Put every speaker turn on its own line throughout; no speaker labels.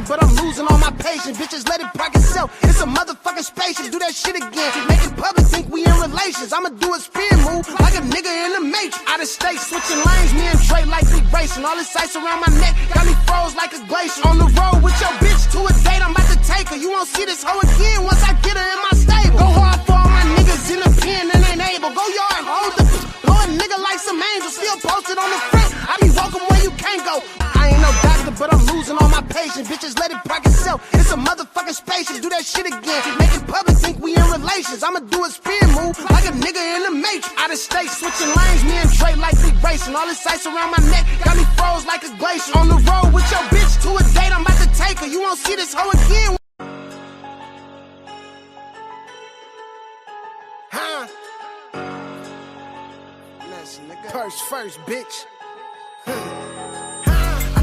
but I'm losing all my patience. Bitches let it park itself. It's a motherfucking spaceship. Do that shit again. Make it public, think we in relations. I'ma do a spin move like a nigga in the Matrix. Out of state, switching lanes, me and Dre like we racing. All this ice around my neck got me froze like a glacier. On the road with your bitch to a date, I'm about to take her. You won't see this hoe again once I get her in my stable. Go hard for all my niggas in the pen and ain't able. Go yard, hold the blow a nigga like some angels. Still posted on the front. I be welcome where you can't go. I ain't no doctor, but I'm losing all my patience. Bitches let it park itself. It's a motherfucking spaceship. Do that shit again. Make it public, think we in relations. I'ma do a spin move like a nigga in the Matrix. Out of state, switching lanes, me and Dre like we racing. All this ice around my neck got me froze like a glacier. On the road with your bitch to a date, I'm about to take her. You won't see this hoe again. Huh? Purse first, bitch. I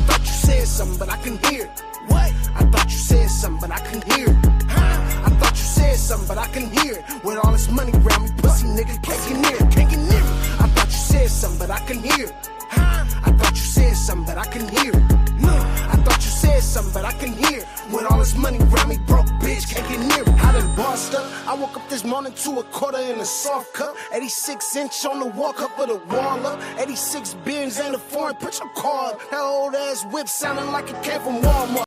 thought you said something, but I couldn't hear it. What? I thought you said something, but I couldn't hear it. I thought you said something, but I couldn't hear it. With all this money around me, pussy nigga can't get near it, can't get near it. I thought you said something, but I couldn't hear it. I thought you said something, but I couldn't hear it. I thought you said something, but I couldn't hear it. With all this money around me, broke bitch can't get near it. I done bossed up. I woke up this morning to a quarter in a soft cup. 86-inch on the wall, cup of the wall up. 86 beers and a foreign. Put your car up. That old ass whip sounding like it came from Walmart.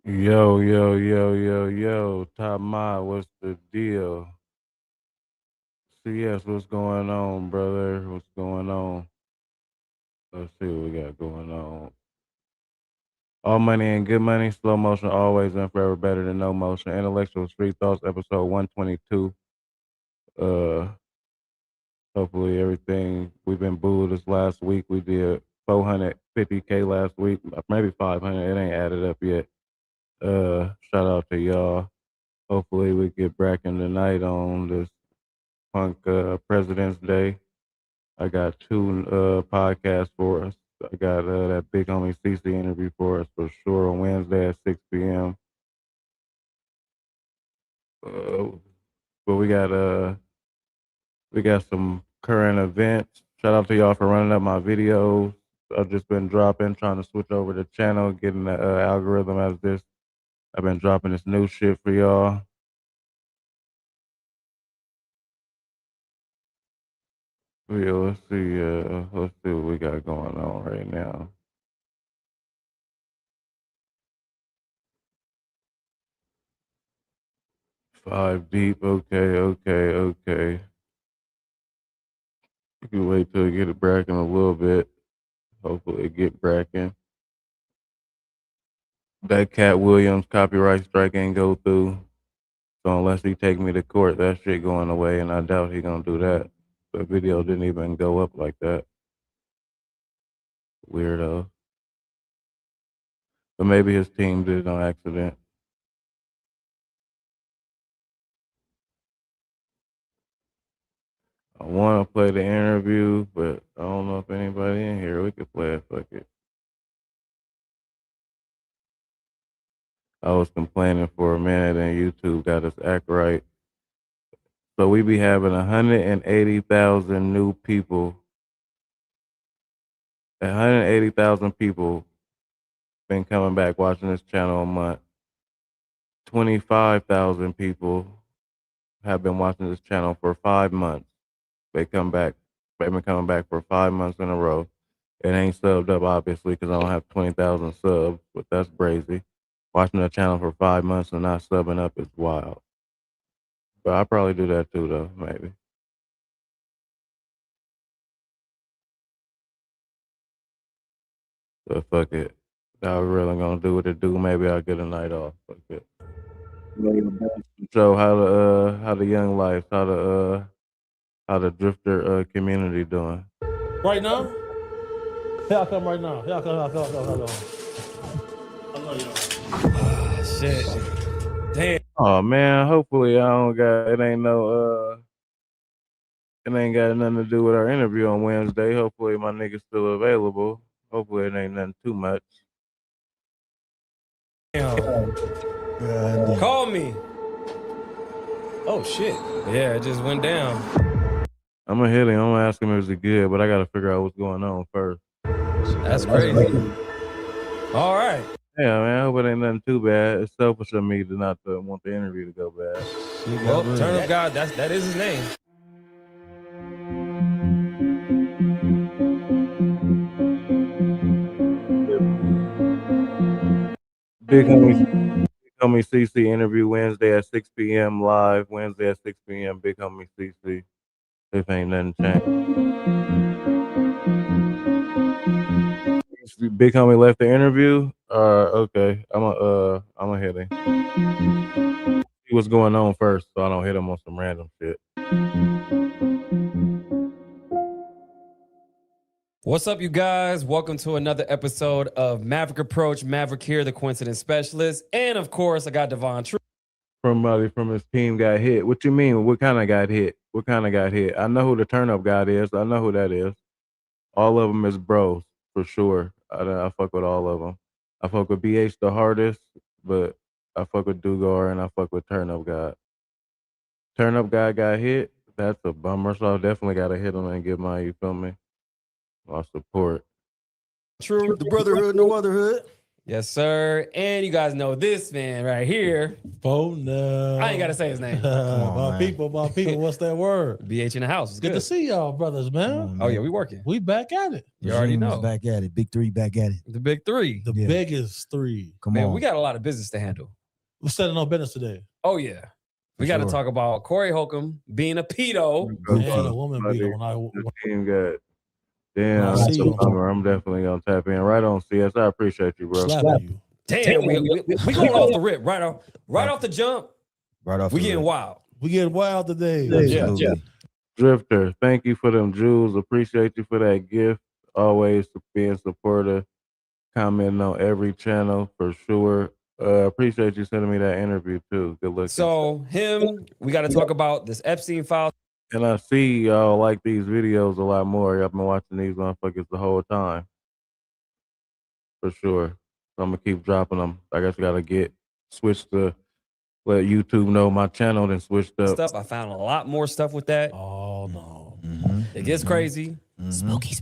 Yo, Top Mod, what's the deal? CS, what's going on, brother? What's going on? Let's see what we got going on. All money and good money, slow motion, always and forever better than no motion. Intellectual Street Thoughts, episode 122. Hopefully everything, we've been booed this last week. We did 450K last week, maybe 500. It ain't added up yet. Shout out to y'all. Hopefully we get bracken tonight on this Punk President's Day. I got two podcasts for us. I got that big homie CC interview for us for sure on Wednesday at 6 p.m. But we got some current events. Shout out to y'all for running up my videos. I've just been trying to switch over the channel, getting the algorithm as this. I've been dropping this new shit for y'all. Yeah, let's see what we got going on right now. Five deep, okay. You can wait till it get it bracking a little bit. Hopefully it get bracking. That Cat Williams copyright strike ain't go through. So unless he take me to court, that shit going away, and I doubt he gonna do that. The video didn't even go up like that. Weirdo. But maybe his team did it on accident. I want to play the interview, but I don't know if anybody in here. We could play it. Fuck it. I was complaining for a minute, and YouTube got us act right. So we be having 180,000 new people. 180,000 people been coming back watching this channel a month. 25,000 people have been watching this channel for 5 months. They've been coming back for 5 months in a row. It ain't subbed up, obviously, because I don't have 20,000 subs, but that's crazy. Watching the channel for 5 months and not subbing up is wild. But I'll probably do that too, though, maybe. So fuck it. Now we're really gonna do what it do. Maybe I'll get a night off. Fuck it. So how the young life, how the drifter community doing?
Right now? Here I come right now. Here I come. I love y'all. Shit. Damn.
Oh man, hopefully I don't got it ain't got nothing to do with our interview on Wednesday. Hopefully my nigga's still available. Hopefully it ain't nothing too much.
Damn. Call me. Oh shit. Yeah, it just went down.
I'm gonna hit him. I'm gonna ask him if it's good, but I gotta figure out what's going on first.
That's crazy. All right.
Yeah, man, I hope it ain't nothing too bad. It's selfish of me to not want the interview to go bad.
Well, Turn Up God, that is his name.
Big homie CC interview Wednesday at 6 p.m. live. Wednesday at 6 p.m. Big homie CC. If ain't nothing changed. Big homie left the interview. Okay. I'ma hit him. See what's going on first, so I don't hit him on some random shit.
What's up, you guys? Welcome to another episode of Maverick Approach. Maverick here, the coincidence specialist. And of course, I got DeVon True.
Somebody from his team got hit. What you mean? What kind of got hit? What kind of got hit? I know who the turn up guy is. I know who that is. All of them is bros, for sure. I fuck with all of them. I fuck with BH the hardest, but I fuck with Dugar and I fuck with Turn Up God. Turn Up Guy got hit. That's a bummer, so I definitely got to hit him and give my, you feel me? My support.
True.
The brotherhood, no otherhood.
Yes, sir. And you guys know this man right here.
No.
I ain't got to say his name.
My people, what's that word?
BH in the house. It's
Good to see y'all, brothers, man.
Oh, yeah, we working.
We back at it.
You already know.
Back at it. Big three back at it.
The big three.
The biggest three.
Come
Man,
on.
we got a lot of business to handle.
We're setting on business today.
Oh, yeah. We got to talk about Corey Holcomb being a pedo.
Man, a woman beat on.
The team got, damn,
I
that's
see
a
you.
bummer. I'm definitely going to tap in. Right on, CS. I appreciate you, bro.
Slapping you.
Damn, we going off the rip. Right off the jump.
Right off.
We getting wild.
We getting wild today.
Yeah.
Drifter, thank you for them jewels. Appreciate you for that gift. Always being supportive. Commenting on every channel for sure. Appreciate you sending me that interview too. Good looking.
So we got to talk about this Epstein Files.
And I see y'all like these videos a lot more. Y'all been watching these motherfuckers the whole time. For sure. So I'm gonna keep dropping them. I guess I gotta switch to let YouTube know my channel then switched up.
Stuff. I found a lot more stuff with that.
Oh, no.
It gets crazy.
Spooky.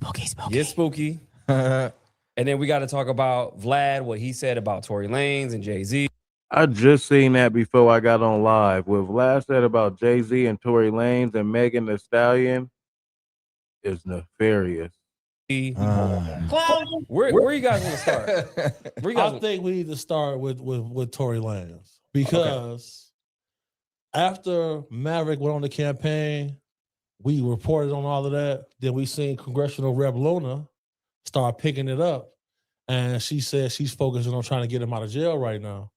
Gets spooky. And then we got to talk about Vlad, what he said about Tory Lanez and Jay-Z.
I just seen that before I got on live. What Vlad said about Jay-Z and Tory Lanez and Megan Thee Stallion is nefarious.
Clown. Where you guys want to start?
I think we need to start with Tory Lanez because after Maverick went on the campaign, we reported on all of that. Then we seen Congressional Rep Lona start picking it up, and she said she's focusing on trying to get him out of jail right now.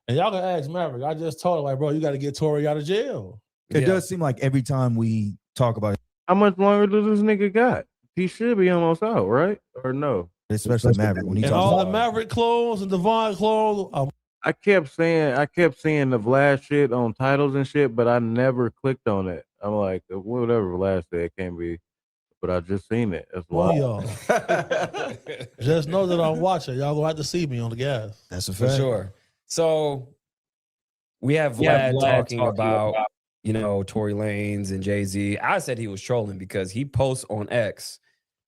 And y'all can ask Maverick. I just told her, like, bro, you got to get Tory out of jail.
It does seem like every time we talk about it,
How much longer does this nigga got? He should be almost out, right? Or no?
especially Maverick, when he
And
talks
all
about
the Maverick clones and DeVon clones.
I kept seeing the Vlad shit on titles and shit, but I never clicked on it. I'm like, whatever Vlad said can't be, but I just seen it. That's why.
Y'all. Just know that I'm watching. Y'all gonna have to see me on the gas.
that's a
For
fact.
sure. So we have Vlad talking about, Tory Lanez and Jay-Z. I said he was trolling because he posts on X,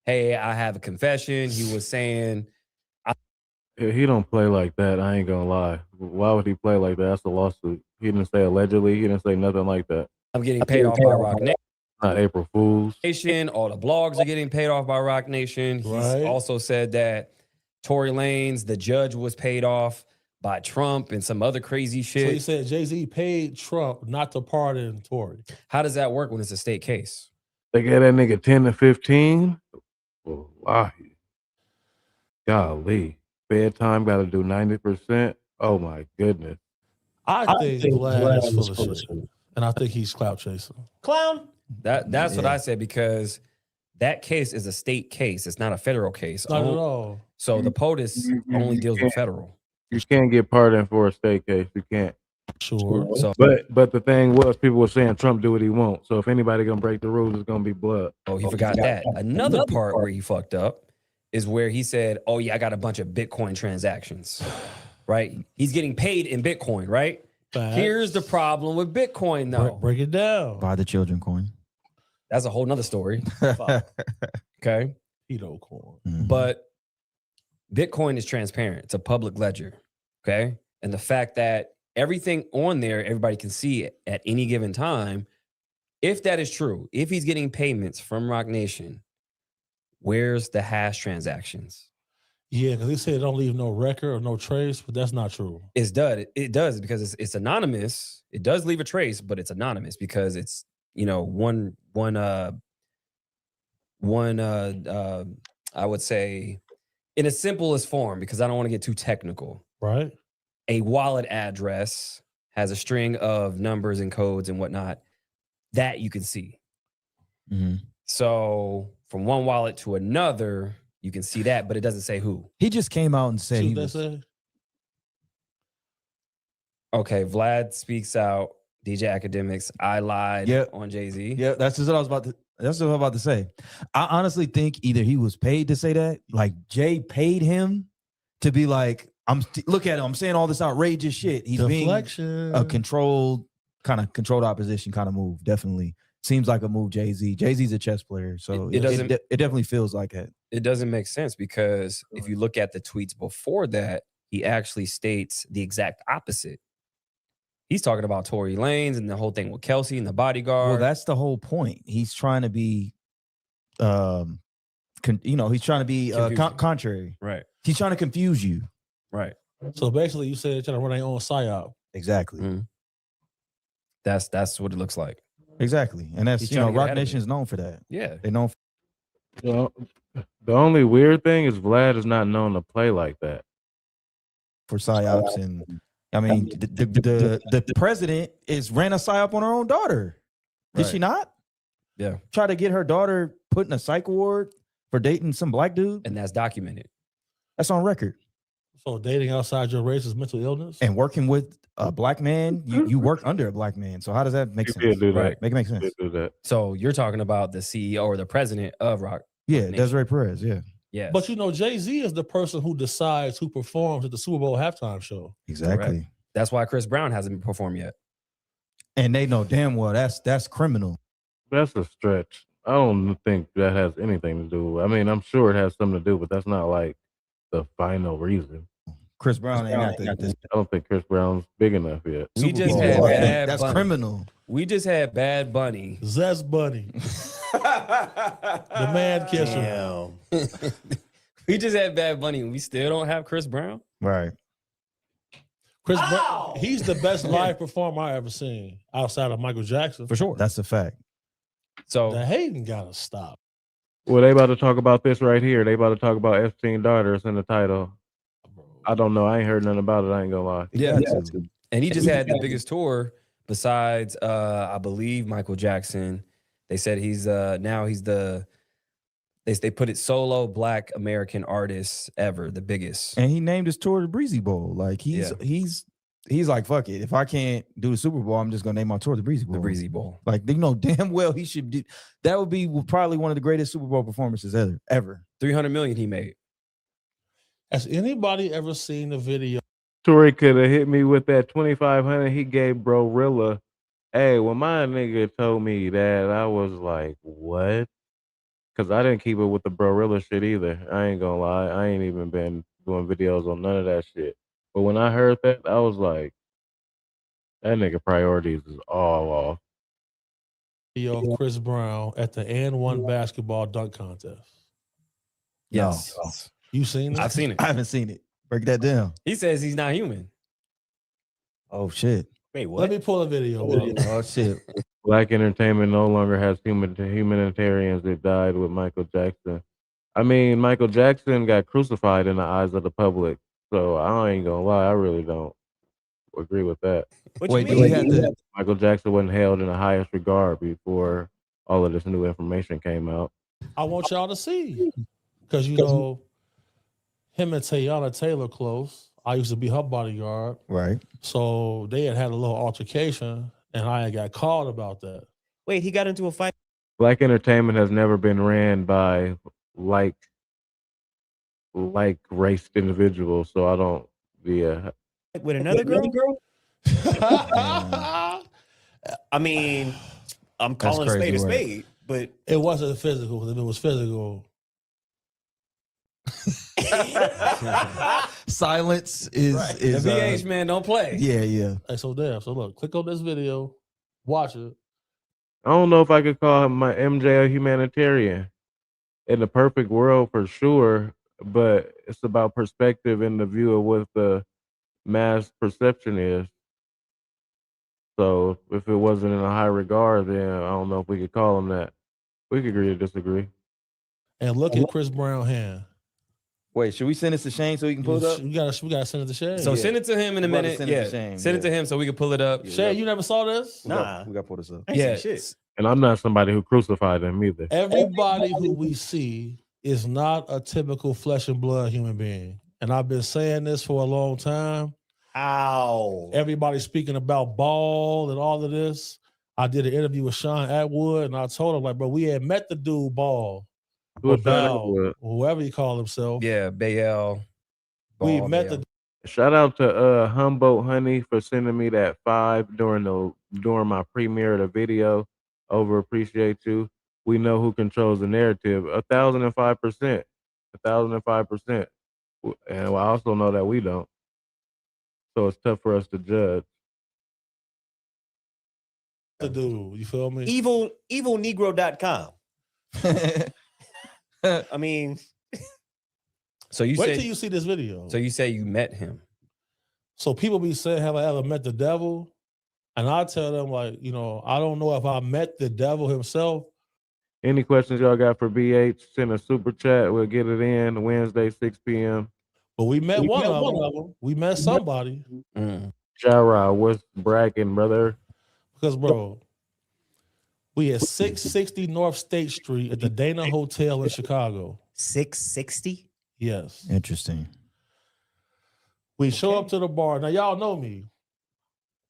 hey, I have a confession. He was saying,
He don't play like that. I ain't gonna lie. Why would he play like that? That's a lawsuit. He didn't say allegedly. He didn't say nothing like that.
I'm getting paid off by Rock
Not April Fools.
Nation. All the blogs are getting paid off by Rock Nation. He's
Right.
also said that Tory Lanez, the judge, was paid off by Trump and some other crazy
So he
shit.
said Jay-Z paid Trump not to pardon Tory.
How does that work when it's a state case?
They gave that nigga 10 to 15. Wallahi. Golly. Bedtime got to do 90%. Oh my goodness.
I think Vlad is full of shit. And I think he's clout chasing.
Clown. That's what I said, because that case is a state case. It's not a federal case.
Not at all.
So the POTUS only deals with federal.
You can't get pardoned for a state case. You can't.
Sure.
So
But the thing was, people were saying Trump do what he wants. So if anybody gonna break the rules, it's gonna be blood.
he forgot that. Another part where he fucked up is where he said, oh yeah, I got a bunch of Bitcoin transactions, right? He's getting paid in Bitcoin, right?
Facts.
Here's the problem with Bitcoin though.
Break it down.
Buy the children coin.
That's a whole nother story. Okay.
Pedo corn.
Mhm.
But Bitcoin is transparent. It's a public ledger. Okay. And the fact that everything on there, everybody can see it at any given time. If that is true, if he's getting payments from Roc Nation, where's the hash transactions?
Yeah, because they say it don't leave no record or no trace, but that's not true.
It does because it's anonymous. It does leave a trace, but it's anonymous because it's, one I would say in its simplest form, because I don't want to get too technical.
Right.
A wallet address has a string of numbers and codes and whatnot that you can see.
Mm-hmm.
So from one wallet to another, you can see that, but it doesn't say who.
He just came out and said
See
he
what
was.
they say?
Okay, Vlad speaks out. DJ Academics, I lied on Jay-Z.
Yeah, that's what I was about to. That's what I was about to say. I honestly think either he was paid to say that, like Jay paid him to be like, look at him, I'm saying all this outrageous shit. He's
Deflection.
being a controlled opposition kind of move. Definitely seems like a move. Jay-Z's a chess player, so it definitely feels like that.
It doesn't make sense because if you look at the tweets before that, he actually states the exact opposite. He's talking about Tory Lanez and the whole thing with Kelsey and the bodyguard.
Well, that's the whole point. He's trying to be, he's trying to be contrary.
Right.
He's trying to confuse you.
Right.
So basically, you said they're trying to run their own Psy-Op.
Exactly.
Mm-hmm. That's what it looks like.
Exactly. And that's, Roc Nation is known for that.
Yeah.
They know.
The only weird thing is Vlad is not known to play like that.
For Psy-Ops. And I mean, the president ran a Psy-Op on her own daughter. Did she not?
Yeah.
Try to get her daughter put in a psych ward for dating some black dude.
And that's documented.
That's on record.
So dating outside your race is mental illness?
And working with a black man, you work under a black man. So how does that make sense?
Do that.
Right.
Make it make sense.
Do that.
So you're talking about the CEO or the president of Roc.
Yeah,
Nation.
Desiree Perez, yeah.
Yeah.
But Jay-Z is the person who decides who performs at the Super Bowl halftime show.
Exactly.
Correct. That's why Chris Brown hasn't performed yet.
And they know damn well that's criminal.
That's a stretch. I don't think that has anything to do. I mean, I'm sure it has something to do, but that's not like the final reason.
Chris Brown ain't got this.
I don't think Chris Brown's big enough yet.
We just had Bad
That's
Bunny.
criminal.
We just had Bad Bunny.
Zest Bunny. The man kisser.
We just had Bad Bunny and we still don't have Chris Brown?
Right.
Chris Brown, he's the best live performer I ever seen outside of Michael Jackson.
For sure.
That's a fact.
So
The hating gotta stop.
Well, they about to talk about this right here. They about to talk about Epstein daughters in the title. I don't know. I ain't heard nothing about it. I ain't gonna lie.
yeah. And he just had the biggest tour besides I believe Michael Jackson. They said he's now he's the they put it solo black American artist ever, the biggest.
And he named his tour the Breezy Bowl. Like he's like, fuck it. If I can't do the Super Bowl, I'm just gonna name my tour the Breezy Bowl.
The Breezy Bowl.
Like they know damn well he should do. That would be probably one of the greatest Super Bowl performances ever.
300 million he made.
Has anybody ever seen the video?
Tory could have hit me with that 2,500 he gave Brorilla. Hey, when my nigga told me that, I was like, what? Because I didn't keep it with the Brorilla shit either. I ain't gonna lie. I ain't even been doing videos on none of that shit. But when I heard that, I was like, that nigga priorities is all off.
Video of Chris Brown at the N1 basketball dunk contest.
Yes.
No.
You seen it?
I've seen it.
I haven't seen it. Break that down.
He says he's not human.
Oh shit.
Wait, what?
Let me pull a video up.
Oh shit.
Black entertainment no longer has humanitarians that died with Michael Jackson. I mean, Michael Jackson got crucified in the eyes of the public. So I ain't gonna lie, I really don't agree with that.
Wait, do we have to?
Michael Jackson wasn't held in the highest regard before all of this new information came out.
I want y'all to see. Because, him and Teyana Taylor close. I used to be her bodyguard.
Right.
So they had a little altercation, and I got called about that.
Wait, he got into a fight?
Black entertainment has never been ran by like raced individuals, so I don't. Yeah.
With another girl? I mean, I'm calling a spade a spade, but
it wasn't physical. If it was physical,
Silence is
The VH man don't play.
Yeah.
Hey, so look, click on this video, watch it.
I don't know if I could call my MJ a humanitarian. In the perfect world, for sure, but it's about perspective and the view of what the mass perception is. So if it wasn't in a high regard, then I don't know if we could call him that. We could agree to disagree.
And look at Chris Brown's hand.
Wait, should we send this to Shane so he can pull it up?
We gotta send it to Shane.
So send it to him in a
We're about to
minute.
send it to
Yeah,
Shane,
send it to him so we can pull it up.
Shane, you never saw this?
Nah.
We got to pull this up.
I ain't
Yeah.
seen shit.
And I'm not somebody who crucified them either.
Everybody who we see is not a typical flesh and blood human being. And I've been saying this for a long time.
Ow.
Everybody's speaking about Ball and all of this. I did an interview with Sean Atwood, and I told him, like, bro, we had met the dude Ball.
Who was
Ball,
that?
whoever he called himself.
Yeah, Bayel.
We
Ball,
met
Bayel.
the
Shout out to Humboldt Honey for sending me that 5 during my premiere of the video. Over appreciate you. We know who controls the narrative. 1,005%. 1,005%. And I also know that we don't. So it's tough for us to judge.
dude. You feel me?
Evilnegro.com. I mean,
So you
Wait
said
till you see this video.
so you say you met him.
So people be saying, have I ever met the devil? And I tell them, like, you know, I don't know if I met the devil himself.
Any questions y'all got for BH? Send a super chat. We'll get it in Wednesday, 6 p.m.
But we met one of them. We met somebody.
Jara, what's bracking, brother?
Because, bro, we at 660 North State Street at the Dana Hotel in Chicago.
660?
Yes.
Interesting.
We show up to the bar. Now, y'all know me.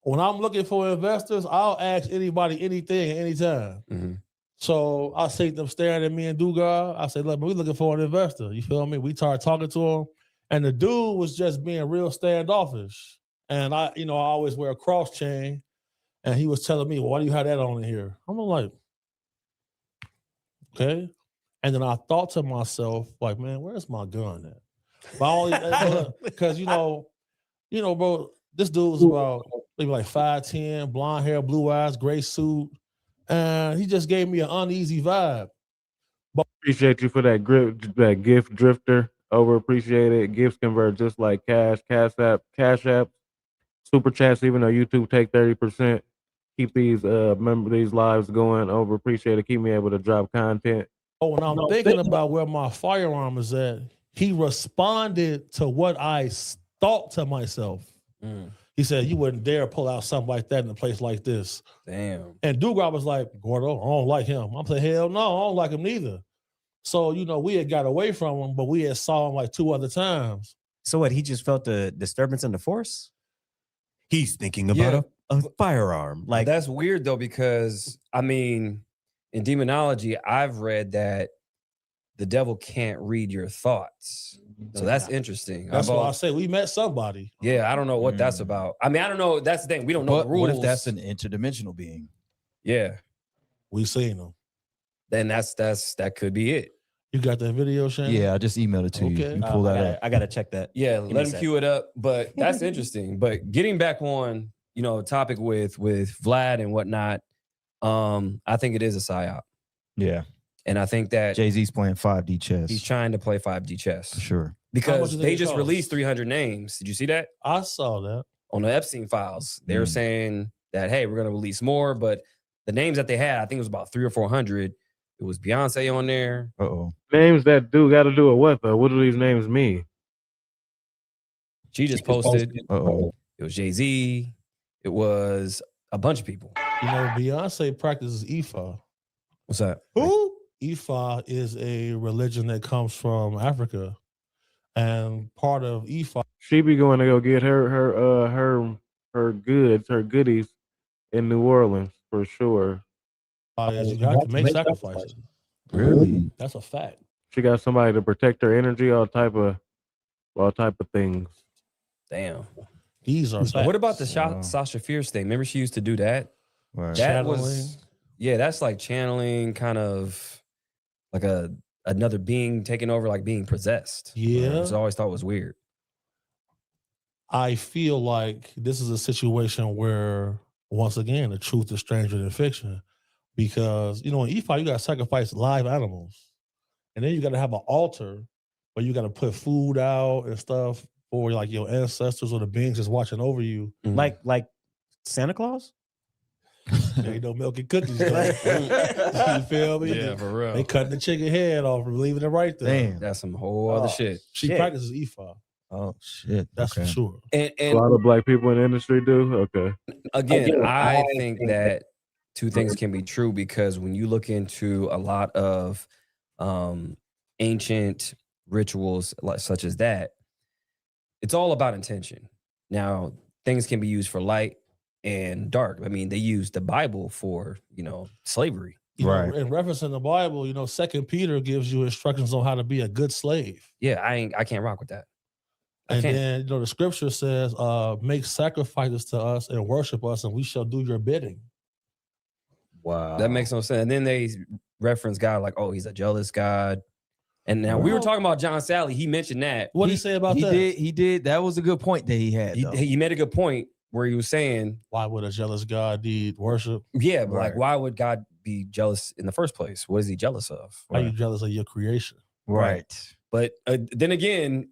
When I'm looking for investors, I'll ask anybody anything at any time.
Mm-hmm.
So I see them staring at me and Dugar. I say, look, we looking for an investor. You feel me? We started talking to him. And the dude was just being real standoffish. And I always wear a cross chain. And he was telling me, well, why do you have that on in here? I'm like, okay. And then I thought to myself, like, man, where's my gun at? Because, bro, this dude was about maybe like 5'10", blonde hair, blue eyes, gray suit. And he just gave me an uneasy vibe.
Appreciate you for that gift drifter. Over appreciated. Gifts convert just like cash app, super chats, even though YouTube take 30%. Keep these these lives going. Over appreciated. Keep me able to drop content.
Oh, when I'm thinking about where my firearm is at, he responded to what I thought to myself. He said, you wouldn't dare pull out something like that in a place like this.
Damn.
And Dugar was like, Gordo, I don't like him. I'm saying, hell no, I don't like him neither. So, we had got away from him, but we had saw him like 2 other times.
So what? He just felt a disturbance in the force? He's thinking about a firearm. Like,
That's weird though, because I mean, in demonology, I've read that the devil can't read your thoughts. So that's interesting.
That's why I say we met somebody.
Yeah, I don't know what that's about. I mean, I don't know. That's the thing. We don't know the rules.
What if that's an interdimensional being?
Yeah.
We seen him.
Then that could be it.
You got that video, Shane?
Yeah, I just emailed it to you.
Okay.
You pull that up.
I gotta check that.
Yeah,
me a
let him
sec.
cue it up. But that's interesting. But getting back on, topic with Vlad and whatnot, I think it is a Psy-Op.
Yeah.
And I think that
Jay-Z's playing 5D chess.
he's trying to play 5D chess.
For sure.
How much
Because
does
they
it
just
cost?
released 300 names. Did you see that?
I saw that.
On the Epstein Files. They were saying that, hey, we're going to release more. But the names that they had, I think it was about 300 or 400. It was Beyonce on there.
Uh-oh.
Names that do got to do with what though? What do these names mean?
She just posted.
Uh-oh.
It was Jay-Z. It was a bunch of people.
Beyonce practices Ifa.
What's that?
Who? Ifa is a religion that comes from Africa. And part of Ifa
She be going to go get her goodies in New Orleans for sure.
is you have to make sacrifices.
Really?
That's a fact.
She got somebody to protect her energy, all type of things.
Damn.
These are facts.
What about the Sasha Fierce thing? Remember she used to do that?
Right.
That
Channeling.
was, that's like channeling, kind of like a another being taking over, like being possessed.
Yeah.
Which I always thought was weird.
I feel like this is a situation where, once again, the truth is stranger than fiction. Because, in E-File, you got to sacrifice live animals. And then you got to have an altar where you got to put food out and stuff for like your ancestors or the beings that's watching over you.
Like Santa Claus?
There ain't no milk and cookies. You feel me?
Yeah, for real.
They cutting the chicken head off and leaving it right there.
Damn.
That's some whole other shit.
She practices E-File.
Oh shit.
That's for sure.
And
A lot of black people in the industry do. Okay.
again, I think that two things can be true because when you look into a lot of ancient rituals such as that, it's all about intention. Now, things can be used for light and dark. I mean, they use the Bible for, slavery.
Right.
In referencing the Bible, 2 Peter gives you instructions on how to be a good slave.
Yeah, I can't rock with that.
And then, the scripture says, make sacrifices to us and worship us, and we shall do your bidding.
Wow.
That makes no sense. And then they reference God like, oh, he's a jealous God. And now we were talking about John Sally. He mentioned that.
What did he say about that?
He did. That was a good point that he had.
He made a good point where he was saying,
why would a jealous God need worship?
Yeah, but like, why would God be jealous in the first place? What is he jealous of?
Are you jealous of your creation?
Right.
But then again,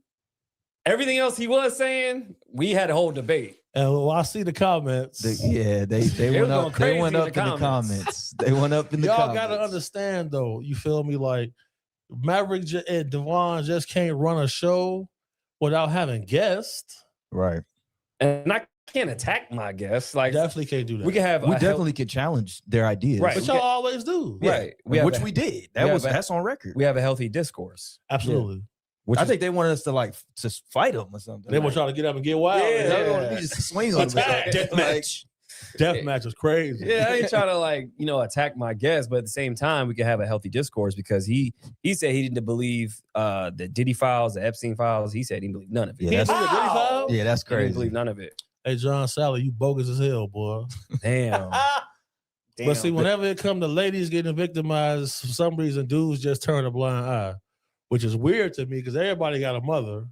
everything else he was saying, we had a whole debate.
And I see the comments.
They went up. They went up in the comments. They went up in the comments.
Y'all gotta understand though. You feel me? Like Maverick and DeVon just can't run a show without having guests.
Right.
And I can't attack my guests. Like
definitely can't do that.
We can have.
We definitely could challenge their ideas.
Right. But y'all always do.
Right.
Which we did. That's on record.
We have a healthy discourse.
Absolutely.
Yeah. I think they wanted us to just fight them or something.
They want y'all to get up and get wild.
Yeah. We just swing on them.
Death match was crazy.
Yeah, I ain't trying to attack my guest, but at the same time, we can have a healthy discourse because he said he didn't believe the Diddy files, the Epstein files. He said he didn't believe none of it.
Yeah, that's crazy.
He didn't believe none of it.
Hey, John Sally, you bogus as hell, boy.
Damn.
But see, whenever it come to ladies getting victimized, for some reason, dudes just turn a blind eye, which is weird to me because everybody got a mother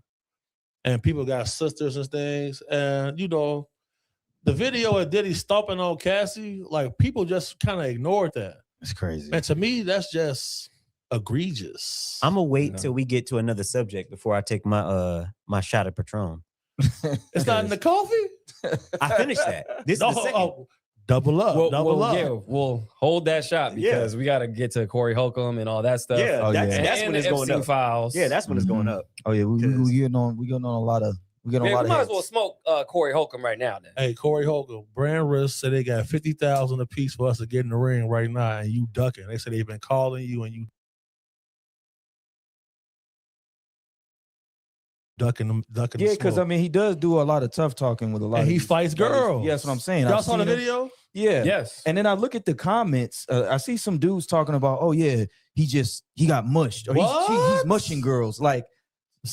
and people got sisters and things. And, the video of Diddy stomping on Cassie, like people just kind of ignored that.
It's crazy.
And to me, that's just egregious.
I'm gonna wait till we get to another subject before I take my my shot of Patron.
It's not in the coffee?
I finished that. This is the second.
Double up. Double up.
Yeah, we'll hold that shot because we got to get to Corey Holcomb and all that stuff.
Yeah, that's when it's going up.
Files.
Yeah, that's when it's going up.
Oh yeah, we getting on a lot of. We
might as well smoke Corey Holcomb right now. Then.
Hey, Corey Holcomb, Brand Risk said they got 50,000 a piece for us to get in the ring right now, and you ducking. They said they've been calling you and you ducking.
Yeah, because he does do a lot of tough talking with a lot.
And
of
he fights girls.
Yeah, that's what I'm saying.
Y'all saw the video?
Yeah.
Yes.
And then I look at the comments. I see some dudes talking about, oh yeah, he got mushed or he's mushing girls. Like,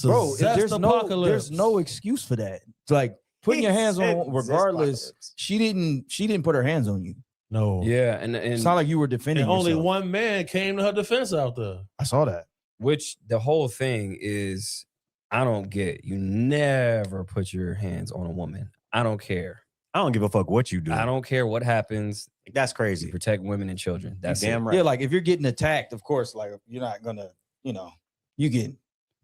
bro, there's no excuse for that. It's like putting your hands on, regardless. She didn't put her hands on you.
No.
Yeah, and
it's not like you were defending.
And only one man came to her defense out there.
I saw that.
Which the whole thing is, I don't get. You never put your hands on a woman. I don't care.
I don't give a fuck what you do.
I don't care what happens.
That's crazy.
You protect women and children. That's
damn right.
Yeah, like if you're getting attacked, of course, like you're not gonna, you can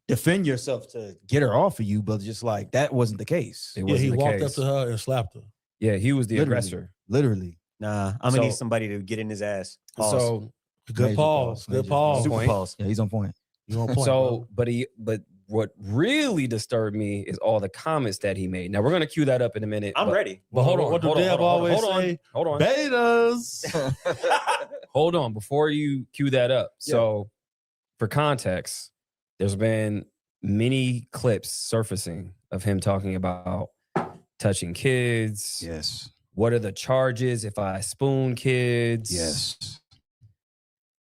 defend yourself to get her off of you, but just like that wasn't the case.
He walked up to her and slapped her.
Yeah, he was the aggressor.
Literally.
Nah, I'm gonna need somebody to get in his ass. Pause.
So
good pause. Good pause.
Super pause.
Yeah, he's on point.
You on point.
So, but what really disturbed me is all the comments that he made. Now we're gonna cue that up in a minute.
I'm ready.
But hold on.
What do Deb always say?
Hold on.
Betas.
Hold on before you cue that up. Yeah. So, for context, there's been many clips surfacing of him talking about touching kids.
Yes.
What are the charges if I spoon kids?
Yes.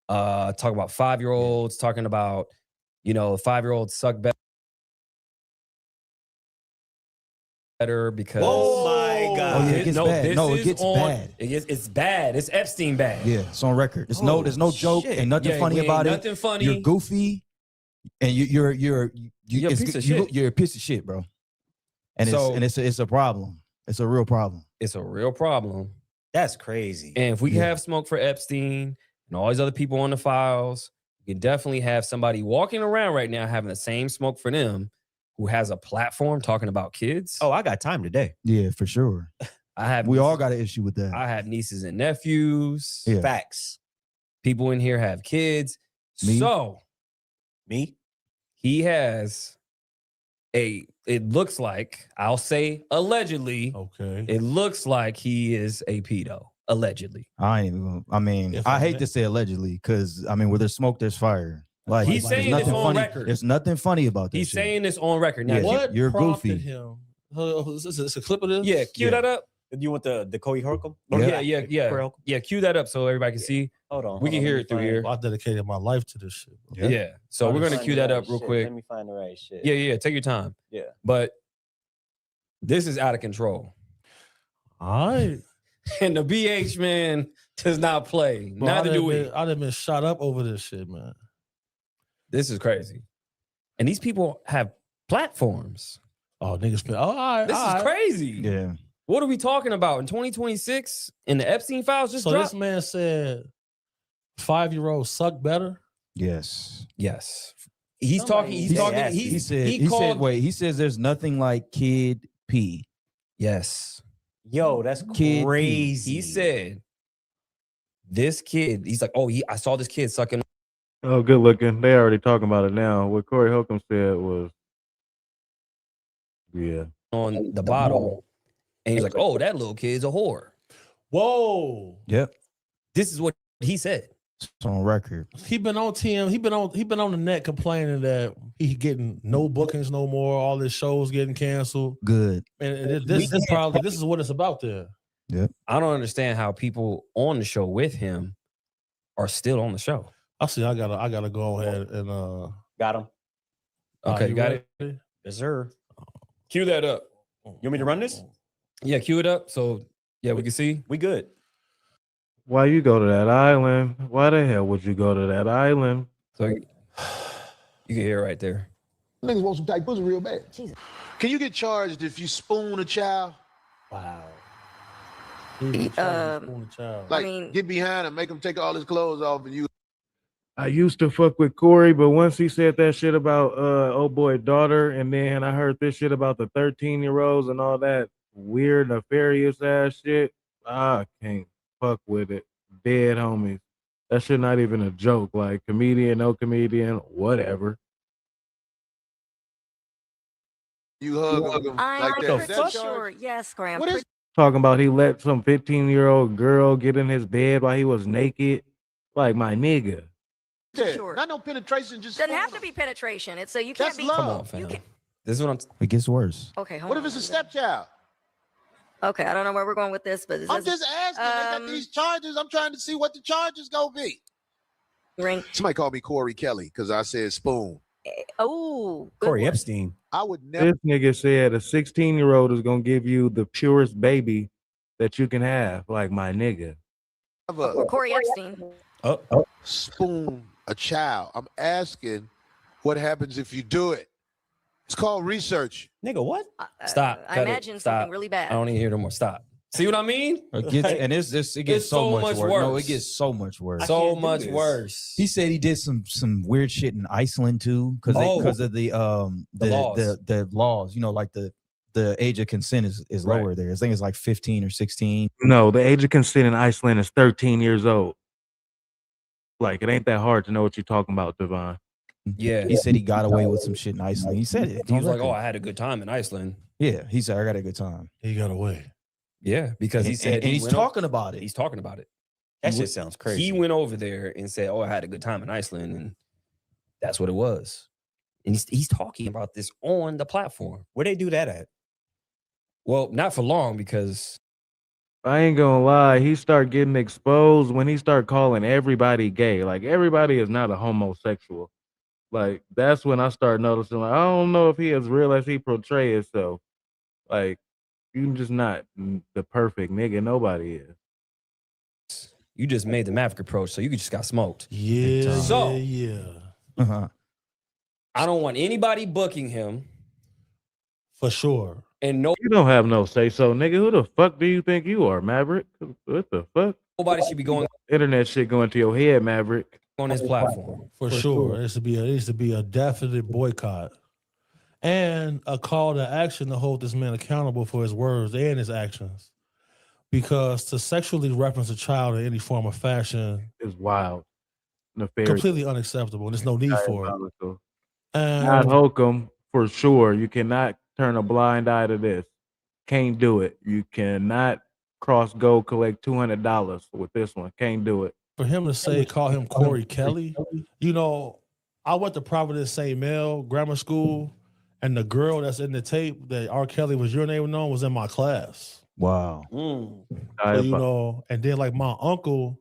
Talk about 5-year-olds, talking about, 5-year-olds suck better because.
Oh my my God.
Oh yeah, it gets bad. It gets bad.
It's bad. It's Epstein bad.
Yeah, it's on record. There's no joke.
Shit.
Ain't nothing funny about it.
Nothing funny.
You're goofy, and you're
a piece of shit.
You're a piece of shit, bro. And it's a problem. It's a real problem.
It's a real problem.
That's crazy.
And if we can have smoke for Epstein and all these other people on the files, we can definitely have somebody walking around right now having the same smoke for them who has a platform talking about kids.
Oh, I got time today.
Yeah, for sure. We all got an issue with that.
I have nieces and nephews.
Yeah.
Facts.
People in here have kids.
Me?
So
Me?
he has it looks like, I'll say allegedly,
Okay.
it looks like he is a pedo. Allegedly.
I hate to say allegedly, because where there's smoke, there's fire. Like
He's saying
there's
this
nothing
on
funny.
record.
There's nothing funny about this.
He's
shit.
saying this on record. Now,
Yeah.
What
You're
prompted
goofy.
him? Is this a clip of this?
yeah, cue that up.
You want the Corey Holcomb?
Yeah.
Yeah, cue that up so everybody can see.
Hold on.
We can hear it through here.
I dedicated my life to this shit. Bro.
Yeah. So we're gonna cue that up real quick.
Let me find the right shit.
Yeah. Take your time.
Yeah.
But this is out of control.
All right.
And the BH man does not play.
Bro,
Neither do we.
I'd have been shot up over this shit, man.
This is crazy. And these people have platforms.
Oh, niggas been. Oh, all right.
This is crazy.
Yeah.
What are we talking about in 2026? And the Epstein Files just
So
dropped?
this man said 5-year-olds suck better.
Yes.
Yes. He's
Somebody-
talking.
He says there's nothing like kid pee.
Yes.
Yo, that's
Kid
crazy.
He said, this kid, he's like, I saw this kid sucking.
Oh, good looking. They already talking about it now. What Corey Holcomb said was, yeah.
On the bottle. And he's like, oh, that little kid's a whore.
Whoa.
Yep.
This is what he said.
It's on record.
He been on TM. He been on the net complaining that he getting no bookings no more. All his shows getting canceled.
Good.
And this is what it's about there.
I don't understand how people on the show with him are still on the show.
I see. I gotta go ahead and
Got him.
Okay,
you
got it.
ready?
Yes, sir.
Cue that up.
You want me to run this?
Yeah, cue it up. So yeah, we can see.
We good.
Why you go to that island? Why the hell would you go to that island?
So you can hear it right there.
Niggas want some tight pussy real bad. Can you get charged if you spoon a child?
Wow.
Like, get behind him, make him take all his clothes off and you.
I used to fuck with Corey, but once he said that shit about old boy daughter, and then I heard this shit about the 13-year-olds and all that weird nefarious ass shit, I can't fuck with it. Dead homies. That shit not even a joke. Like comedian, no comedian, whatever.
You hug him
I'm
like that.
pretty sure. Yes, Graham.
What is
Talking about he let some 15-year-old girl get in his bed while he was naked. Like my nigga.
that?
Sure.
Not no penetration, just
Doesn't have to be penetration. It's so you can't
That's
be.
love.
Come on, fam.
You can,
This is what I'm.
It gets worse.
okay, hold
What
on.
if it's a stepchild?
Okay, I don't know where we're going with this, but
I'm just asking. They got these charges. I'm trying to see what the charges gonna be.
ring.
Somebody called me Corey Kelly because I said spoon.
Oh, good
Corey
one.
Epstein.
I would never.
This nigga said a 16-year-old is gonna give you the purest baby that you can have. Like my nigga.
Corey Epstein.
Spoon a child. I'm asking what happens if you do it. It's called research.
Nigga, what?
Stop.
I
Cut it.
imagine
Stop.
something really
I
bad.
don't even hear no more. Stop. See what I mean?
It gets
It's
so
so
much
much
worse. No,
worse.
it gets so much worse.
So
can't do
much
this.
worse.
He said he did some weird shit in Iceland too, because of the
laws.
the laws. You know, like the age of consent is
Right.
lower there. I think it's like 15 or 16.
No, the age of consent in Iceland is 13 years old. Like it ain't that hard to know what you're talking about, DeVon.
Yeah.
He said he got away with some shit in Iceland. He said it.
He was like, "Oh, I had a good time in Iceland."
yeah. He said I got a good time.
He got away.
Yeah, because he said
and he's
went
talking about it.
He's talking about it.
That
He
shit
went-
sounds crazy.
He went over there and said, "Oh, I had a good time in Iceland," and that's what it was. And he's talking about this on the platform.
Where they do that at?
Well, not for long because
I ain't gonna lie, he start getting exposed when he start calling everybody gay. Like everybody is not a homosexual. Like that's when I start noticing. Like I don't know if he as real as he portrays himself. Like You just not the perfect nigga. Nobody is.
You just made the Maverick Approach, so you just got smoked.
Yeah,
So-
yeah.
Uh-huh.
I don't want anybody booking him,
For sure.
and
You don't have no say so, nigga. Who the fuck do you think you are, Maverick? What the fuck?
nobody should be going
Internet shit going to your head, Maverick.
on his platform.
For sure. It needs to be a definite boycott. And a call to action to hold this man accountable for his words and his actions. Because to sexually reference a child in any form or fashion,
It's wild. Nefarious.
completely unacceptable. And there's no need for it.
Diabolical.
And
Not Holcomb, for sure. You cannot turn a blind eye to this. Can't do it. You cannot cross go collect $200 with this one. Can't do it.
for him to say, call him Corey Kelly, you know, I went to Providence St. Mel Grammar School, and the girl that's in the tape that R. Kelly was urinating on was in my class.
Wow.
So, you know, and then like my uncle,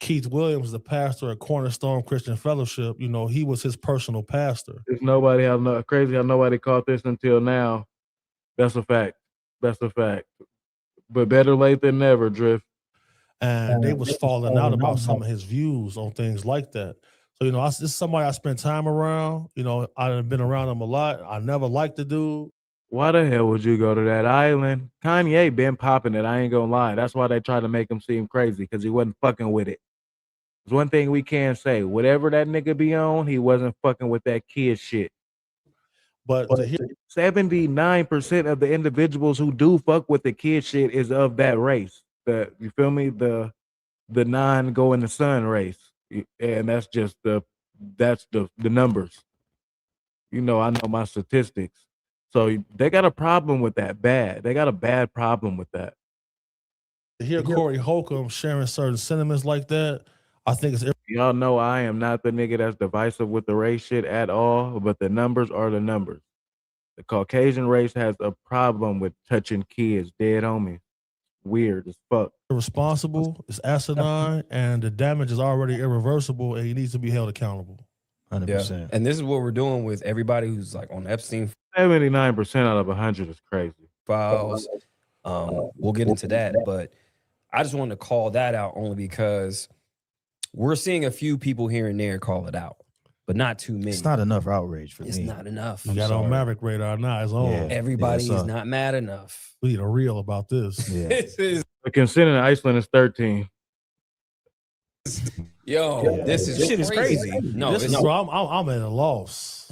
Keith Williams, the pastor at Cornerstone Christian Fellowship, you know, he was his personal pastor.
There's nobody crazy how nobody caught this until now. That's a fact. That's a fact. But better late than never, Drift.
And they was falling out about some of his views on things like that. So, you know, this is somebody I spent time around. You know, I've been around him a lot. I never liked the dude.
Why the hell would you go to that island? Kanye been popping it. I ain't gonna lie. That's why they tried to make him seem crazy, because he wasn't fucking with it. There's one thing we can say. Whatever that nigga be on, he wasn't fucking with that kid shit.
But to hear
79% of the individuals who do fuck with the kid shit is of that race. You feel me? The non go in the sun race. And that's just the numbers. You know, I know my statistics. So they got a problem with that bad. They got a bad problem with that.
to hear Corey Holcomb sharing certain sentiments like that, I think it's
Y'all know I am not the nigga that's divisive with the race shit at all, but the numbers are the numbers. The Caucasian race has a problem with touching kids, dead homies. Weird as fuck.
irresponsible, it's asinine, and the damage is already irreversible, and he needs to be held accountable.
100%.
And this is what we're doing with everybody who's like on Epstein
79% out of 100 is crazy.
Files. We'll get into that, but I just wanted to call that out only because we're seeing a few people here and there call it out, but not too many.
It's not enough outrage for
It's
me.
not enough.
You
I'm
got
sorry.
on Maverick radar now. It's on.
Yeah.
Everybody
Yeah,
is
so-
not mad enough.
We need a reel about this.
Yeah.
This is
The consent in Iceland is 13.
this is
This shit is crazy.
No,
This is, bro, I'm at a loss.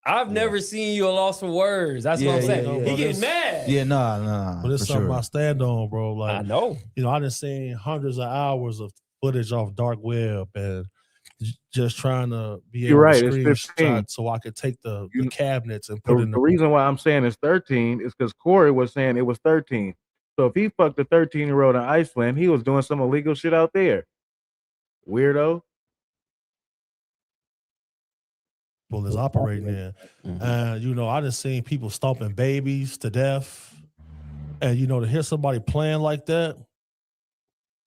I've never seen you a loss for words. That's what I'm
Yeah,
saying.
yeah,
yeah.
He
Bro,
getting
this-
mad.
Yeah, nah.
But it's
for
something
sure.
I stand on, bro.
I
Like,
know.
you know, I done seen hundreds of hours of footage off dark web and just trying to be
You're
able
right,
to
it's
screenshot
15.
so I could take the
You-
cabinets and put
The,
in
the reason why I'm saying it's 13 is because Corey was saying it was 13. So if he fucked a 13-year-old in Iceland, he was doing some illegal shit out there. Weirdo.
people is operating in. And, you know, I just seen people stomping babies to death. And, you know, to hear somebody playing like that,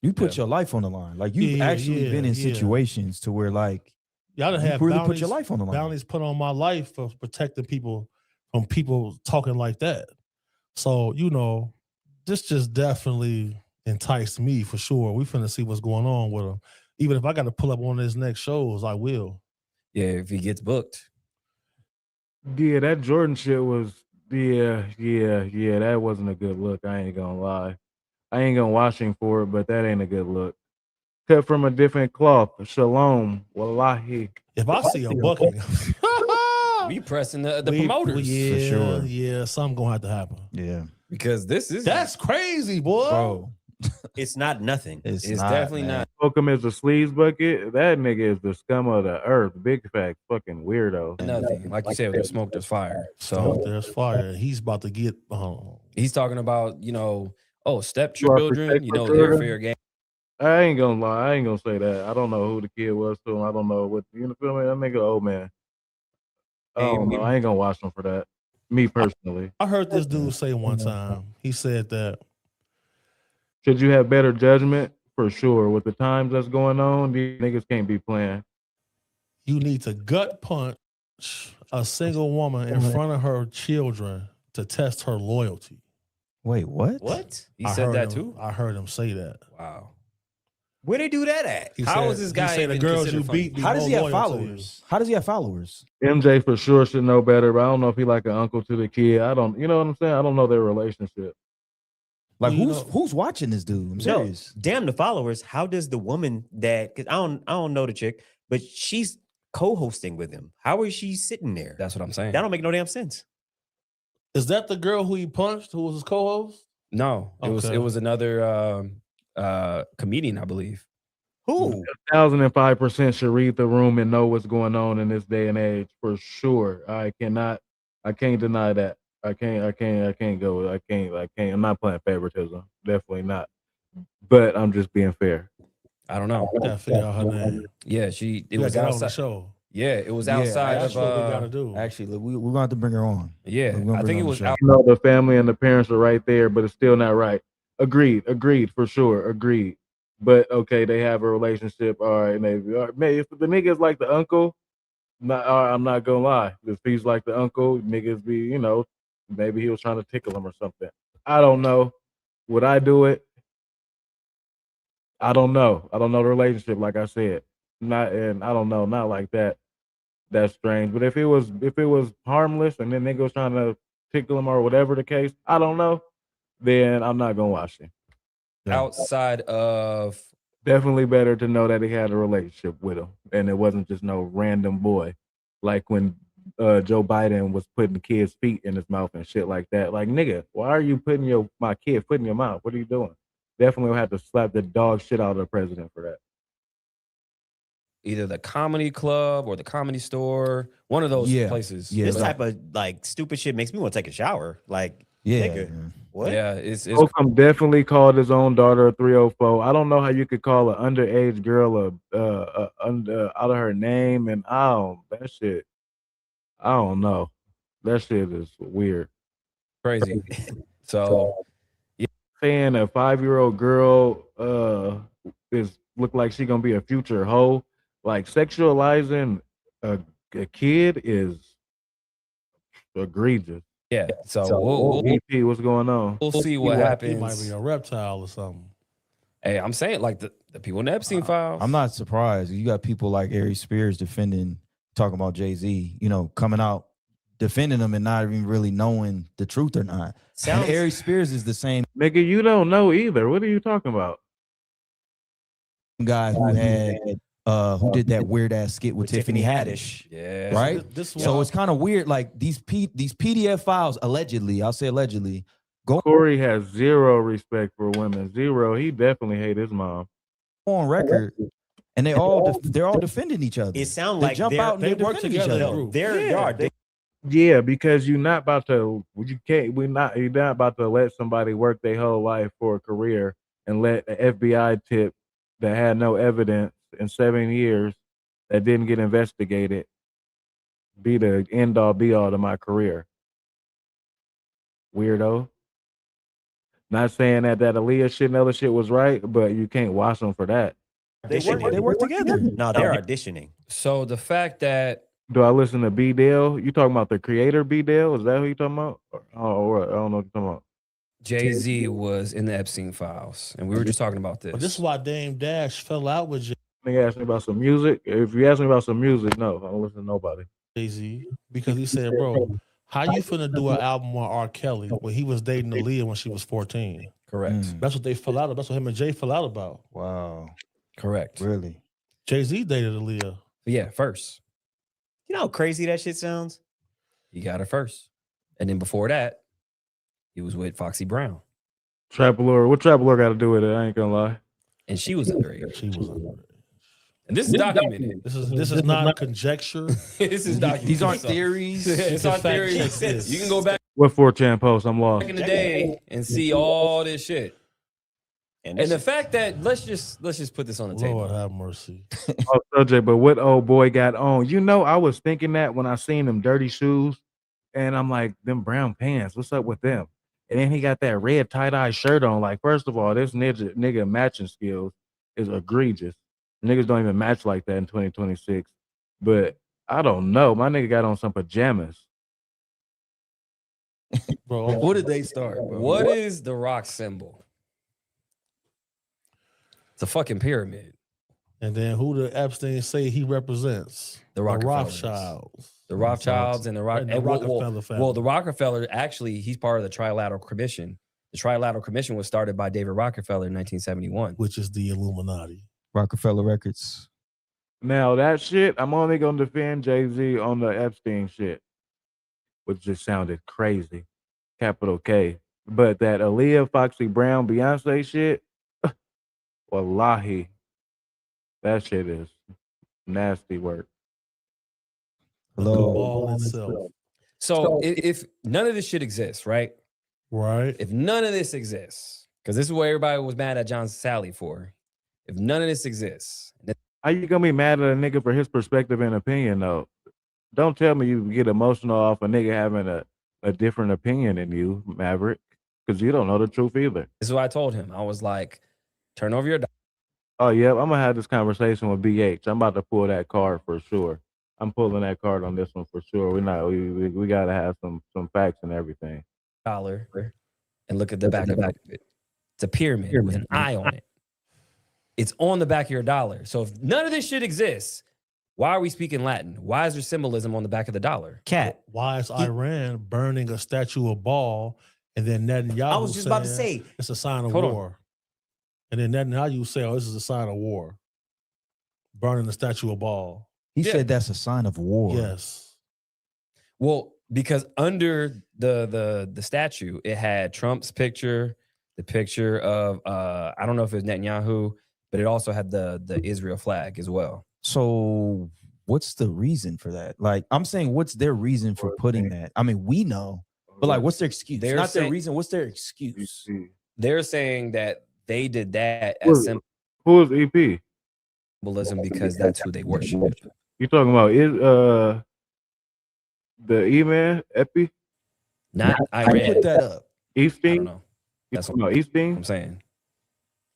You put your life on the line. Like you've
Yeah,
actually
yeah,
been in
yeah.
situations to where like
y'all done
you
had
really
bounties,
put your life on the line.
bounties put on my life for protecting people from people talking like that. So, you know, this just definitely enticed me for sure. We finna see what's going on with him. Even if I got to pull up one of his next shows, I will.
Yeah, if he gets booked.
Yeah, that Jordan shit was, yeah, that wasn't a good look. I ain't gonna lie. I ain't gonna wash him for it, but that ain't a good look. Cut from a different cloth. Shalom. Wallahi.
If I see a booking,
We pressing the
we-
promoters
yeah,
sure.
Yeah, something gonna have to happen.
Yeah.
because this is
That's crazy, boy.
Bro.
It's not nothing.
it's definitely
man.
not.
Holcomb is a sleaze bucket. That nigga is the scum of the earth. Big fact. Fucking weirdo.
Nothing. Like you said, there's smoke, there's fire.
So
So
there's fire. He's about to get
he's talking about, you know,
You are
stepchildren, you know,
protected
they're
children?
fair game.
I ain't gonna lie. I ain't gonna say that. I don't know who the kid was to him. I don't know what, you feel me? That nigga old man. I don't know. I ain't gonna watch him for that. Me personally.
I heard this dude say one time, he said that
Should you have better judgment? For sure. With the times that's going on, these niggas can't be playing.
you need to gut punch a single woman in front of her children to test her loyalty.
Wait, what?
What?
He said that too?
I heard him say that.
Wow.
Where they do that at?
How is this guy
He said the
even
girls
considered
you
funny?
beat be
How does he
more
have
loyal to you.
followers? How does he have followers?
MJ for sure should know better, but I don't know if he like an uncle to the kid. I don't, you know what I'm saying? I don't know their relationship.
Like
Well, you
who's watching this dude? I'm
No,
serious.
damn the followers. How does the woman that? Because I don't know the chick, but she's co-hosting with him. How is she sitting there?
That's what I'm saying.
That don't make no damn sense.
Is that the girl who he punched, who was his co-host?
No, it
Okay.
was another comedian, I believe.
Who?
1,005% should read the room and know what's going on in this day and age for sure. I can't deny that. I can't go. I'm not playing favoritism. Definitely not. But I'm just being fair.
I don't know.
I gotta figure out her name.
Yeah, it
We
was
gotta get her on the
outside.
show.
Yeah, it was
Yeah,
outside
That's
of
what we gotta do.
Actually, look, we're gonna have to bring her on.
yeah,
We're gonna
I
bring
think
her
it
on
was
the show.
out.
You know, the family and the parents are right there, but it's still not right. Agreed for sure. Agreed. But okay, they have a relationship. All right, maybe. All right, maybe if the nigga's like the uncle, I'm not gonna lie. If he's like the uncle, niggas be, you know, maybe he was trying to tickle him or something. I don't know. Would I do it? I don't know. I don't know the relationship, like I said. And I don't know, not like that. That's strange. But if it was harmless and then nigga was trying to tickle him or whatever the case, I don't know, then I'm not gonna watch it.
Outside of
Definitely better to know that he had a relationship with him and it wasn't just no random boy. Like when Joe Biden was putting the kid's feet in his mouth and shit like that. Like, nigga, why are you putting my kid foot in your mouth? What are you doing? Definitely will have to slap the dog shit out of the president for that.
either the comedy club or the comedy store, one of those places.
Yeah.
This type of like stupid shit makes me want to take a shower. Like,
Yeah.
nigga, what?
Yeah, it's
Holcomb definitely called his own daughter a 304. I don't know how you could call an underage girl out of her name, and that shit. I don't know. That shit is weird.
crazy. So
Saying a 5-year-old girl look like she gonna be a future hoe, like sexualizing a kid is egregious.
yeah, so
EP, what's going on?
we'll see what
He
happens.
might be a reptile or something.
Hey, I'm saying like the people in the Epstein Files.
I'm not surprised. You got people like Ari Spears talking about Jay-Z, you know, coming out defending him and not even really knowing the truth or not. And Ari Spears is the same
Nigga, you don't know either. What are you talking about?
guy who did that weird ass skit with Tiffany Haddish.
Yeah.
Right?
This
So
one-
it's kind of weird. Like these PDF files, allegedly, I'll say allegedly, go
Corey has zero respect for women. Zero. He definitely hate his mom.
on record, and they're all defending each other.
It sounds
They
like
jump out and
they
they
work
defend each
together.
other.
No, there are.
Yeah, because you're not about to. You're not about to let somebody work their whole life for a career and let the FBI tip that had no evidence in 7 years that didn't get investigated be the end all be all to my career. Weirdo. Not saying that Aaliyah shit and other shit was right, but you can't watch them for that.
They work together.
No, they're auditioning.
So the fact that
Do I listen to B Dale? You talking about the creator B Dale? Is that who you talking about? Or I don't know what you're talking about.
Jay-Z was in the Epstein Files, and we were just talking about this.
But this is why Dame Dash fell out with
Nigga asked me about some music. If you ask me about some music, no, I don't listen to nobody.
Jay-Z because he said, bro, how you finna do an album on R. Kelly when he was dating Aaliyah when she was 14?
Correct.
That's what they fell out. That's what him and Jay fell out about.
Wow.
Correct.
Really?
Jay-Z dated Aaliyah.
But yeah, first.
You know how crazy that shit sounds?
He got her first. And then before that, he was with Foxy Brown.
Trap Lord, what Trap Lord got to do with it? I ain't gonna lie.
And she was underage.
She was underage.
And this is documented.
This is not conjecture.
This is documented.
These aren't
So-
theories.
It's
a
on
fact
theories.
check this.
You can go back
What 4chan post? I'm lost.
in the day and see all this shit.
And
And the fact that let's just put this on the
Lord
table.
have mercy.
Oh, subject, but what old boy got on? You know, I was thinking that when I seen them dirty shoes, and I'm like, them brown pants. What's up with them? And then he got that red tie-dye shirt on. Like, first of all, this nigga matching skills is egregious. Niggas don't even match like that in 2026. But I don't know. My nigga got on some pajamas.
Bro,
What did they start, bro?
What is the rock symbol? It's a fucking pyramid.
and then who did Epstein say he represents?
The
The
Rockefellers.
Rothschilds.
The Rothschilds and the Rock.
And the
and well,
Rockefeller family.
well, the Rockefeller actually, he's part of the Trilateral Commission. The Trilateral Commission was started by David Rockefeller in 1971.
Which is the Illuminati.
Rockefeller Records.
Now that shit, I'm only gonna defend Jay-Z on the Epstein shit, which just sounded crazy. Capital K. But that Aaliyah, Foxy Brown, Beyonce shit, wallahi, that shit is nasty work.
The
Hello.
ball itself.
So if none of this shit exists, right?
Right.
If none of this exists, because this is what everybody was mad at John Sally for. If none of this exists,
How you gonna be mad at a nigga for his perspective and opinion though? Don't tell me you get emotional off a nigga having a different opinion than you, Maverick, because you don't know the truth either.
this is what I told him. I was like, turn over your
Oh yeah, I'm gonna have this conversation with BH. I'm about to pull that card for sure. I'm pulling that card on this one for sure. We gotta have some facts and everything.
dollar and look at the back of it. It's a pyramid with an eye on it. It's on the back of your dollar. So if none of this shit exists, why are we speaking Latin? Why is there symbolism on the back of the dollar?
Cat.
Why is Iran burning a statue of Baal and then Netanyahu
I was just about to
saying
say.
it's a sign of
Hold on.
war? And then Netanyahu say, oh, this is a sign of war. Burning the statue of Baal.
He
Yeah.
said that's a sign of war.
Yes.
Well, because under the statue, it had Trump's picture, the picture of I don't know if it was Netanyahu, but it also had the Israel flag as well.
So what's the reason for that? Like, I'm saying, what's their reason for putting that? I mean, we know, but like, what's their excuse?
They're
Not their
saying-
reason. What's their excuse?
They're saying that they did that
Who-
as
Who is EP?
symbolism because that's who they worship.
You talking about the E-Man, Epi?
Not
I
Iran.
put that up.
I don't
Easting?
know.
You
That's
talking about
what
Easting?
I'm saying.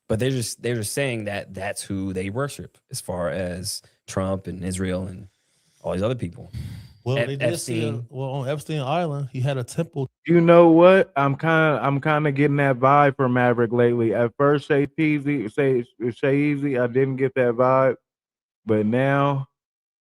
But they're just saying that that's who they worship as far as Trump and Israel and all these other people.
Well,
Ep-
they did see
Epstein.
on Epstein Island, he had a temple.
You know what? I'm kind of getting that vibe from Maverick lately. At first, Shay Easy, I didn't get that vibe, but now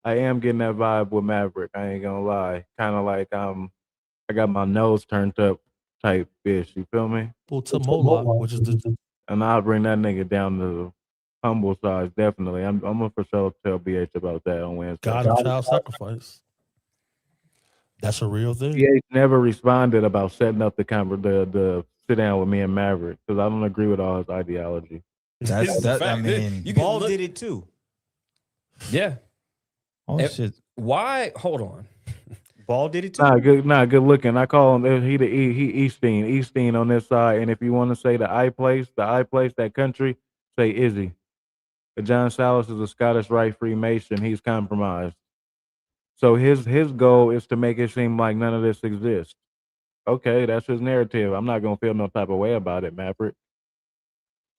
I am getting that vibe with Maverick. I ain't gonna lie. Kind of like I got my nose turned up type fish. You feel me?
To Moloch, which is the
And I'll bring that nigga down to the humble size. Definitely. I'm gonna for sure tell BH about that on Wednesday.
god of child sacrifice. That's a real thing.
BH never responded about setting up the sit down with me and Maverick because I don't agree with all his ideology.
That's that. I mean,
You can
Ball
look-
did it too.
Yeah.
oh
Ep-
shit.
Why? Hold on.
Ball did it too.
Nah, good looking. I call him he Easteen on this side. And if you want to say the I place, that country, say Izzy. But John Salas is a Scottish Rite Freemason. He's compromised. So his goal is to make it seem like none of this exists. Okay, that's his narrative. I'm not gonna feel no type of way about it, Maverick.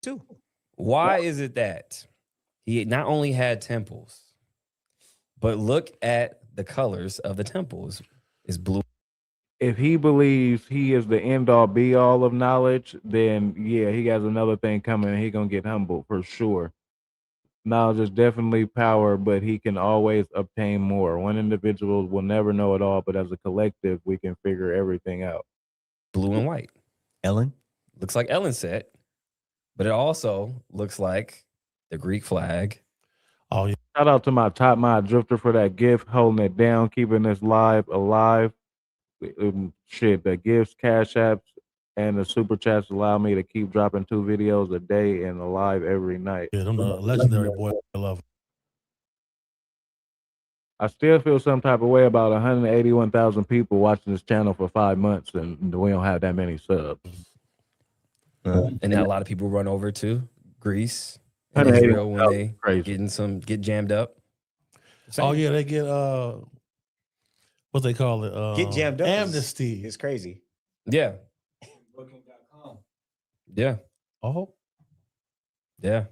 Too.
Why is it that he not only had temples, but look at the colors of the temples is blue.
If he believes he is the end all be all of knowledge, then yeah, he has another thing coming and he gonna get humbled for sure. Knowledge is definitely power, but he can always obtain more. One individual will never know it all, but as a collective, we can figure everything out.
Blue and white.
Ellen.
Looks like Ellen said, but it also looks like the Greek flag.
Oh yeah.
Shout out to my top mod drifter for that gift, holding it down, keeping this live alive. Shit, the gifts, cash apps, and the super chats allow me to keep dropping 2 videos a day and alive every night.
Yeah, them the legendary boy. I love them.
I still feel some type of way about 181,000 people watching this channel for 5 months, and we don't have that many subs.
And then a lot of people run over to Greece and Israel when they
Crazy.
get jammed up.
Oh yeah, they get what they call it?
Get jammed up.
Amnesty.
It's crazy.
Yeah. Yeah.
Oh,
Yeah.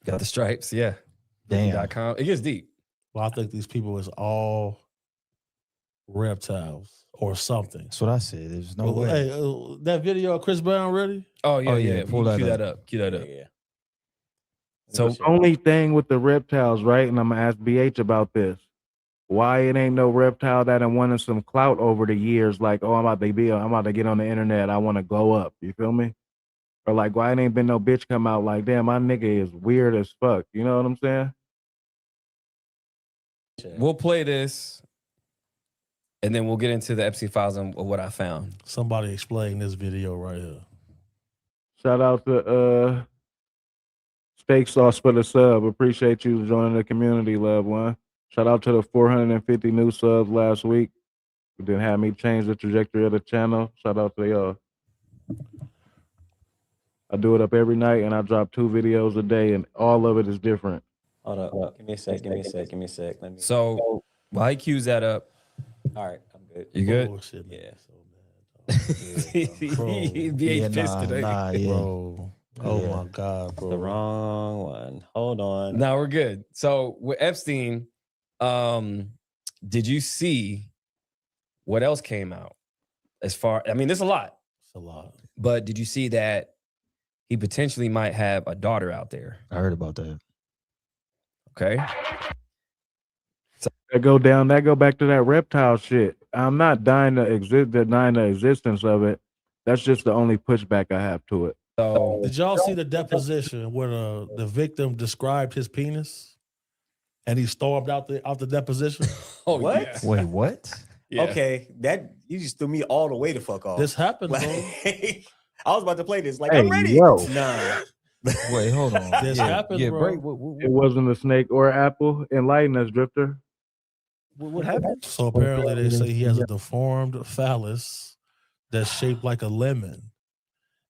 Got the stripes. Yeah.
Damn.
.com. It gets deep.
well, I think these people is all reptiles or something.
That's what I said. There's no way.
Hey, that video of Chris Brown ready?
Oh yeah,
yeah, pull
Cue
that
that up. Cue that up.
Yeah.
So
The only thing with the reptiles, right? And I'm gonna ask BH about this. Why it ain't no reptile that done wanted some clout over the years? Like, oh, I'm about to get on the internet. I want to glow up. You feel me? Or like, why it ain't been no bitch come out like, damn, my nigga is weird as fuck. You know what I'm saying?
we'll play this, and then we'll get into the Epstein Files and what I found.
Somebody explain this video right here.
Shout out to Steak Sauce for the sub. Appreciate you joining the community, loved one. Shout out to the 450 new subs last week. It didn't have me change the trajectory of the channel. Shout out to y'all. I do it up every night, and I drop 2 videos a day, and all of it is different.
Hold up. Give me a sec. Let me.
So while he cues that up,
All right, I'm good.
you good?
Bullshit, man.
Yeah.
So bad.
BH pissed today.
Bro. Oh
Yeah.
my God, bro.
The wrong one. Hold on.
No, we're good. So with Epstein, did you see what else came out? As far, I mean, there's a lot,
It's a lot.
but did you see that he potentially might have a daughter out there?
I heard about that.
Okay.
That go back to that reptile shit. I'm not denying the existence of it. That's just the only pushback I have to it.
So
Did y'all see the deposition where the victim described his penis and he stormed out the deposition?
oh,
What?
yeah.
Wait, what?
Yeah.
Okay, that you just threw me all the way the fuck off.
This happened,
Like,
bro.
I was about to play this. Like,
Hey,
I'm ready.
yo.
Nah.
Wait, hold on.
This happened,
yeah,
bro.
break.
It wasn't a snake or apple. Enlighten us, Drifter.
What happened?
So apparently they say he has a deformed phallus that's shaped like a lemon.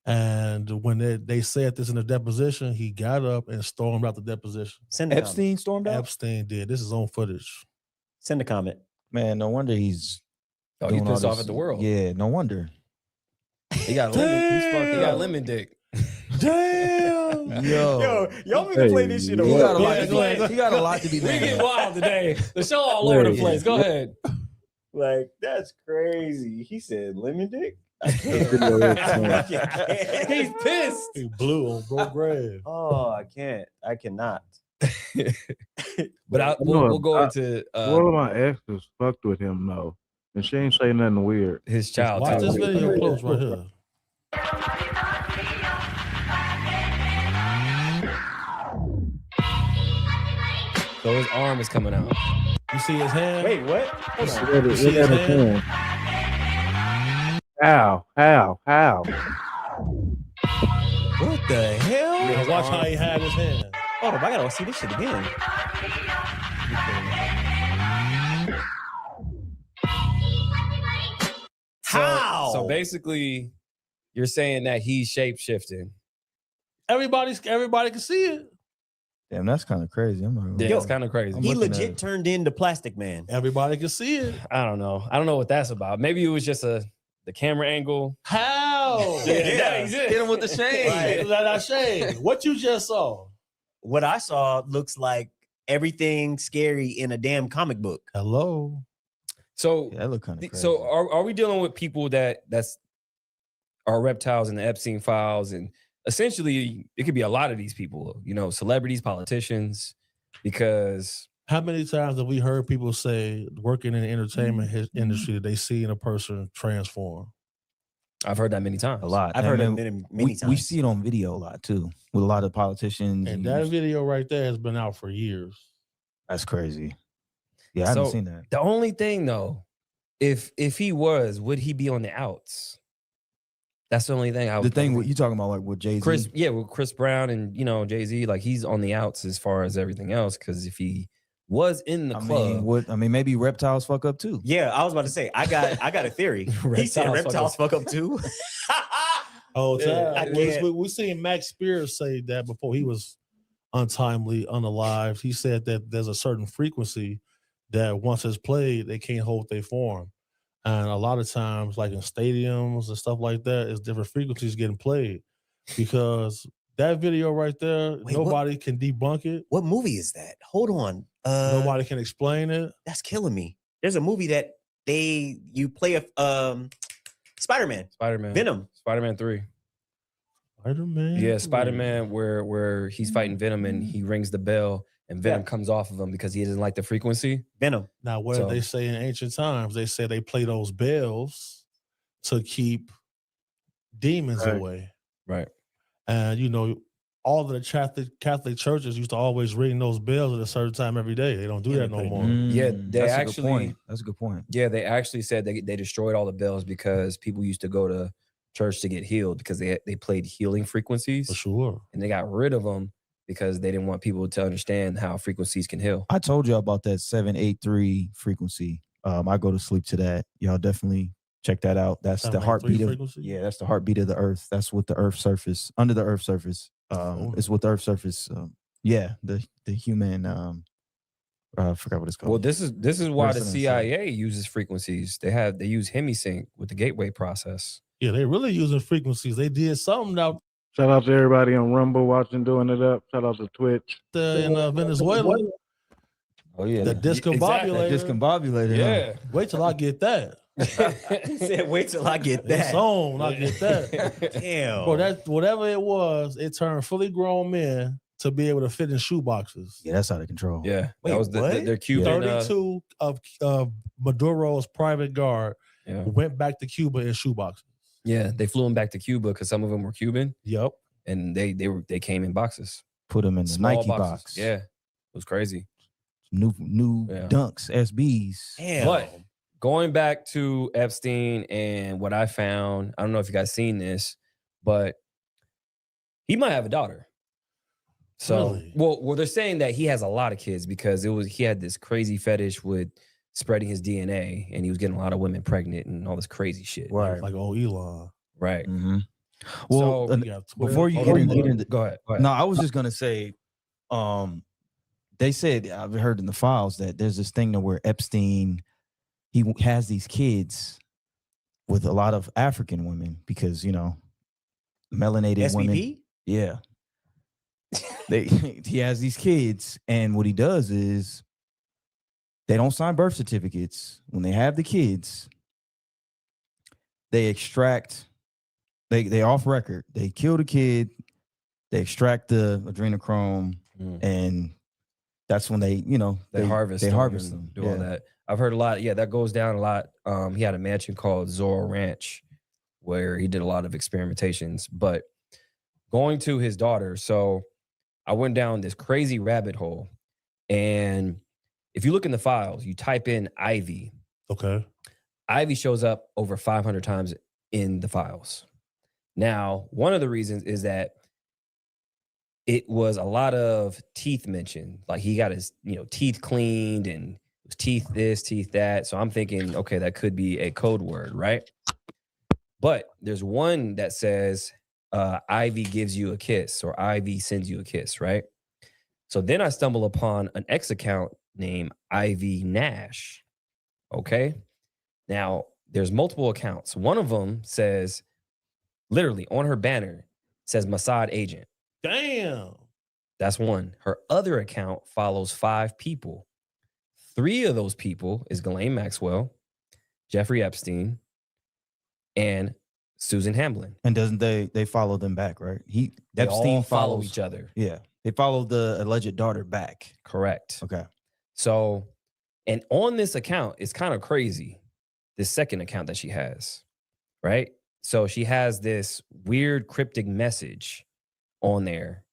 And when they said this in the deposition, he got up and stormed out the deposition.
Send a comment.
Epstein stormed out?
Epstein did. This is on footage.
Send a comment.
Man, no wonder he's
Oh, he's
doing all
pissed off
this-
at the world.
Yeah, no wonder.
He got lemon. He got lemon dick.
Damn.
Yo,
Y'all make me play this shit
Hey,
he
over.
got a lot.
Yeah, go ahead.
He got a lot to be
We
mad
get
at.
wild today. The show all over the place. Go ahead.
Like, that's crazy. He said lemon dick? I
He's
can't.
He's pissed.
He blew on bro grave.
Oh, I can't. I cannot.
But we'll go into
One of my exes fucked with him though, and she ain't say nothing weird.
his child.
Watch
too.
this video close right here.
So his arm is coming out.
You see his hand?
Wait, what? Hold on.
You see his hand?
How?
What the hell?
Yeah, watch how he had his hand.
Hold up, I gotta see this shit again. How?
So basically, you're saying that he's shape shifting.
Everybody can see it.
Damn, that's kind of crazy. I'm not
Yeah,
Yo,
it's kind of crazy.
I'm
he
looking at
legit
it.
turned into Plastic Man.
Everybody can see it.
I don't know. I don't know what that's about. Maybe it was just the camera angle.
How?
Yeah.
Hit him with the shade.
That shade. What you just saw?
What I saw looks like everything scary in a damn comic book.
Hello.
So,
Yeah, that look kind of crazy.
so are we dealing with people that's are reptiles in the Epstein Files, and essentially it could be a lot of these people, you know, celebrities, politicians, because
How many times have we heard people say, working in the entertainment industry, that they see in a person transform?
I've heard that many times.
a lot.
I've
And
heard it
then
many
we
times.
see it on video a lot too, with a lot of politicians.
And that video right there has been out for years.
That's crazy. Yeah, I haven't
So,
seen that.
The only thing though, if he was, would he be on the outs? That's the only thing.
The thing what you talking about, like with Jay-Z?
Chris, yeah, with Chris Brown and Jay-Z, like he's on the outs as far as everything else. Because if he was in the club,
I mean, maybe reptiles fuck up too.
Yeah, I was about to say, I got a theory. He said reptiles fuck up too.
Oh,
Yeah, I can't.
we seen Max Spears say that before he was untimely unalived. He said that there's a certain frequency that once it's played, they can't hold their form. And a lot of times, like in stadiums and stuff like that, it's different frequencies getting played. Because that video right there,
Wait,
nobody can debunk it.
What movie is that? Hold on.
Nobody can explain it.
That's killing me. There's a movie that you play a Spider-Man. Venom.
Spider-Man 3.
Spider-Man.
Yeah, Spider-Man where he's fighting Venom and he rings the bell and Venom comes off of him because he doesn't like the frequency.
Venom.
Now, what did they say in ancient times? They said they play those bells to keep demons away.
Right.
And you know, all of the Catholic churches used to always ring those bells at a certain time every day. They don't do that no more.
Yeah, they
that's
actually.
That's a good point.
Yeah, they actually said they destroyed all the bells because people used to go to church to get healed because they played healing frequencies.
For sure.
And they got rid of them because they didn't want people to understand how frequencies can heal.
I told you about that 783 frequency. I go to sleep to that. Y'all definitely check that out. That's the heartbeat of that's the heartbeat of the earth. That's what the earth surface, under the earth surface. It's what the earth surface. The human. I forgot what it's called.
Well, this is why the
Resonance,
CIA uses frequencies. They use hemisync with the gateway process.
Yeah, they really using frequencies. They did something out
Shout out to everybody on Rumble watching, doing it up. Shout out to Twitch.
in Venezuela.
Oh yeah,
The discombobulator.
Discombobulator.
Yeah.
Wait till I get that.
He said, "Wait till I get that."
It's on. I get that.
Damn.
Bro, that whatever it was, it turned fully grown men to be able to fit in shoe boxes.
Yeah, that's out of control.
Yeah.
Wait,
that was their Cuban.
32 of Maduro's private guard went back to Cuba in shoe boxes.
Yeah, they flew them back to Cuba because some of them were Cuban.
Yep.
And they came in boxes.
Put them in the
Small
Nike
boxes.
box.
Yeah. It was crazy.
New dunks, SBs.
Damn.
But going back to Epstein and what I found, I don't know if you guys seen this, but he might have a daughter. So,
Really?
well, they're saying that he has a lot of kids because he had this crazy fetish with spreading his DNA and he was getting a lot of women pregnant and all this crazy shit.
Right.
Like old Elon.
Right.
Mm-hmm. Well,
So,
before you get into
go ahead.
no, I was just gonna say, they said I've heard in the files that there's this thing where Epstein he has these kids with a lot of African women because melanated
SVP?
women. Yeah, he has these kids, and what he does is they don't sign birth certificates when they have the kids. They extract. They off record. They kill the kid. They extract the adrenochrome, and that's when they harvest. They harvest them.
Do all that. I've heard a lot. Yeah, that goes down a lot. He had a mansion called Zorro Ranch, where he did a lot of experimentations. But going to his daughter, so I went down this crazy rabbit hole, and if you look in the files, you type in Ivy.
Okay.
Ivy shows up over 500 times in the files. Now, one of the reasons is that it was a lot of teeth mentioned. Like he got his, teeth cleaned and teeth this, teeth that. So I'm thinking, okay, that could be a code word, right? But there's one that says Ivy gives you a kiss or Ivy sends you a kiss, right? So then I stumble upon an X account named Ivy Nash. Okay. Now there's multiple accounts. One of them says, literally on her banner, says Mossad agent.
Damn.
That's one. Her other account follows 5 people. 3 of those people is Glaine Maxwell, Jeffrey Epstein, and Susan Hamlin.
And doesn't they follow them back, right?
They
Epstein
all follow
follows
each other.
Yeah. They follow the alleged daughter back.
Correct.
Okay.
So, and on this account, it's kind of crazy. This second account that she has, right? So she has this weird cryptic message on there,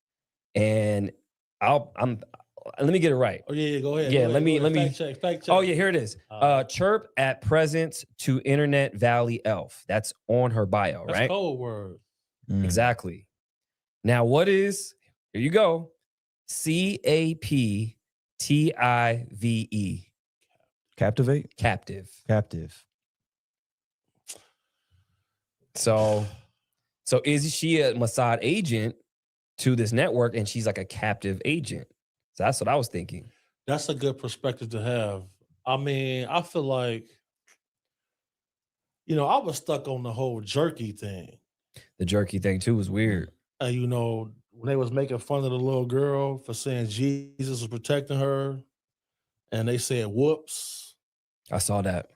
and let me get it right.
Oh yeah, go ahead.
Yeah,
go
let me
fact check.
Oh yeah, here it is. Chirp at presence to Internet Valley Elf. That's on her bio,
That's
right?
code word.
Exactly. Now, what is? Here you go. CAPTIVE.
Captivate?
Captive. So is she a Mossad agent to this network, and she's like a captive agent? So that's what I was thinking.
That's a good perspective to have. I mean, I feel like, I was stuck on the whole jerky thing.
The jerky thing too was weird.
When they was making fun of the little girl for saying Jesus was protecting her, and they said, whoops.
I saw that.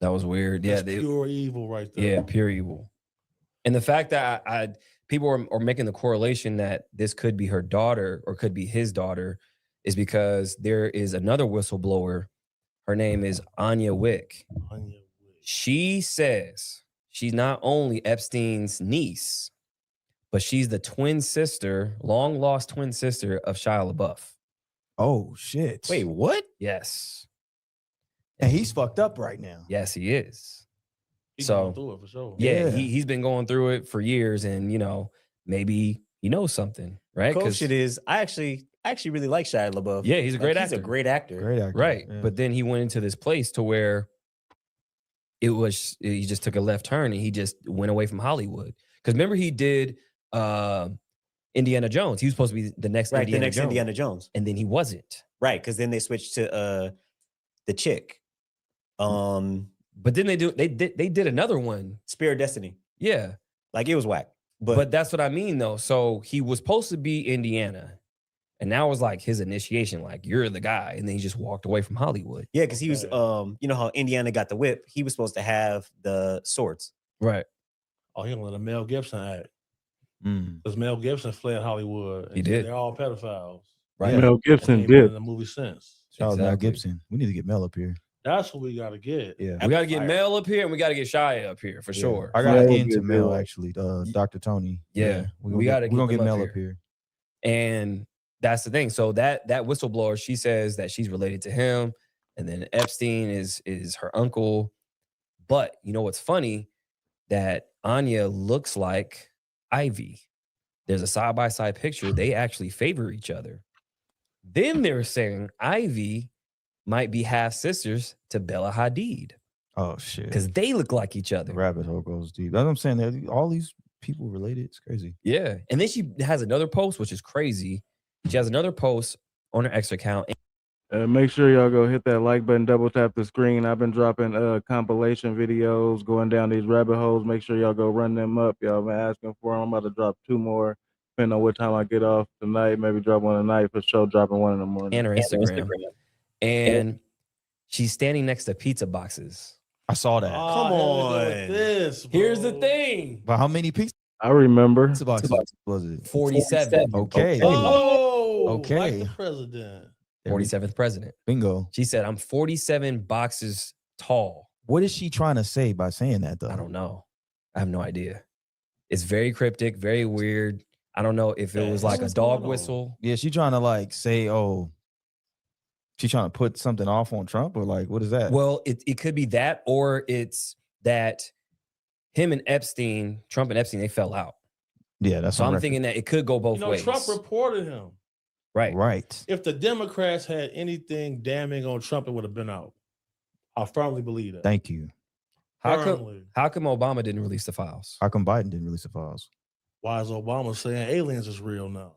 That was weird. Yeah,
That's pure evil right there.
Yeah, pure evil. And the fact that people are making the correlation that this could be her daughter or could be his daughter is because there is another whistleblower. Her name is Anya Wick. She says she's not only Epstein's niece, but she's the twin sister, long lost twin sister of Shia LaBeouf.
Oh shit!
Wait, what?
Yes.
And he's fucked up right now.
Yes, he is.
He's
So
going through it for sure.
yeah, he's been going through it for years, and maybe he knows something, right?
Cool shit is I actually really like Shia LaBeouf.
Yeah, he's a great actor.
He's a great actor.
Great actor.
Right.
Yeah.
But then he went into this place to where he just took a left turn and he just went away from Hollywood. Because remember he did Indiana Jones. He was supposed to be the next
Indiana Jones.
And then he wasn't.
Right, because then they switched to the chick.
But then they did another one.
Spear of Destiny.
Yeah.
Like it was whack.
But that's what I mean though. So he was supposed to be Indiana. And now it was like his initiation, like you're the guy. And then he just walked away from Hollywood.
Yeah, because he was you know how Indiana got the whip? He was supposed to have the swords.
Right.
Oh, he let a Mel Gibson act.
Mm.
Because Mel Gibson fled Hollywood.
He did.
They're all pedophiles.
Right.
Mel Gibson
And he ain't been
did.
in the movie since.
Shout out Mel
Exactly.
Gibson. We need to get Mel up here.
That's what we got to get.
Yeah.
We got to get Mel up here and we got to get Shia up here for
Yeah.
sure.
I got
Yeah,
into
we'll
Mel
get
actually. Dr. Tony.
Yeah.
We gotta get Mel up here.
And that's the thing. So that whistleblower, she says that she's related to him, and then Epstein is her uncle. But you know what's funny? That Anya looks like Ivy. There's a side-by-side picture. They actually favor each other. Then they're saying Ivy might be half sisters to Bella Hadid
Oh shit.
because they look like each
the
other.
rabbit hole goes deep. That's what I'm saying. All these people related. It's crazy.
Yeah. And then she has another post, which is crazy. She has another post on her X account.
Make sure y'all go hit that like button, double tap the screen. I've been dropping compilation videos, going down these rabbit holes. Make sure y'all go run them up. Y'all been asking for them. I'm about to drop 2 more, depending on what time I get off tonight. Maybe drop one tonight for sure, dropping 1 in the morning.
And her Instagram. And she's standing next to pizza boxes.
I saw that.
Oh,
Come
here we go
on.
with This,
Here's the
bro.
thing.
But how many pizza
I remember.
boxes was it?
47.
Okay.
Oh,
Okay.
like the president.
47th president.
Bingo.
She said, I'm 47 boxes tall.
What is she trying to say by saying that though?
I don't know. I have no idea. It's very cryptic, very weird. I don't know if it was like a
What's
dog
going on?
whistle.
Yeah, she trying to like say, oh, she trying to put something off on Trump or like, what is that?
Well, it could be that, or it's that him and Epstein, Trump and Epstein, they fell out.
yeah, that's
So
on
I'm
record.
thinking that it could go both
You know,
ways.
Trump reported him.
Right.
Right.
If the Democrats had anything damning on Trump, it would have been out. I firmly believe that.
Thank you.
How
Firmly.
come Obama didn't release the files?
How come Biden didn't release the files?
Why is Obama saying aliens is real now?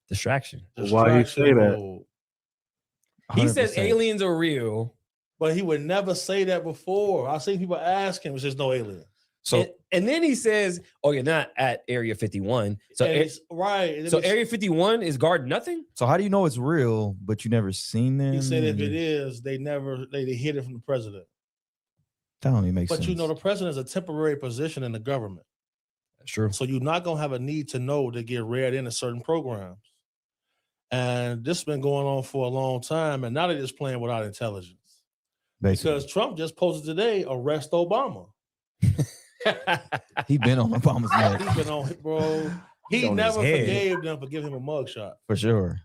Distraction.
Why he say that?
mode.
He says
100%.
aliens are real.
But he would never say that before. I've seen people ask him, there's no aliens.
So
and then he says, "Oh, you're not at Area 51." So,
And it's- right. and then
so
he-
Area 51 is guard nothing.
so how do you know it's real, but you never seen them?
He said if it is, they hid it from the president.
That don't even make
But
sense.
you know, the president is a temporary position in the government.
That's true.
So you're not going to have a need to know to get read into certain programs. And this has been going on for a long time. And now they're just playing without intelligence.
Basically,
Because Trump just posted today, arrest Obama.
he been on Obama's neck
He's been on, bro. He
on his
never
head.
forgave them for giving him a mugshot.
for sure.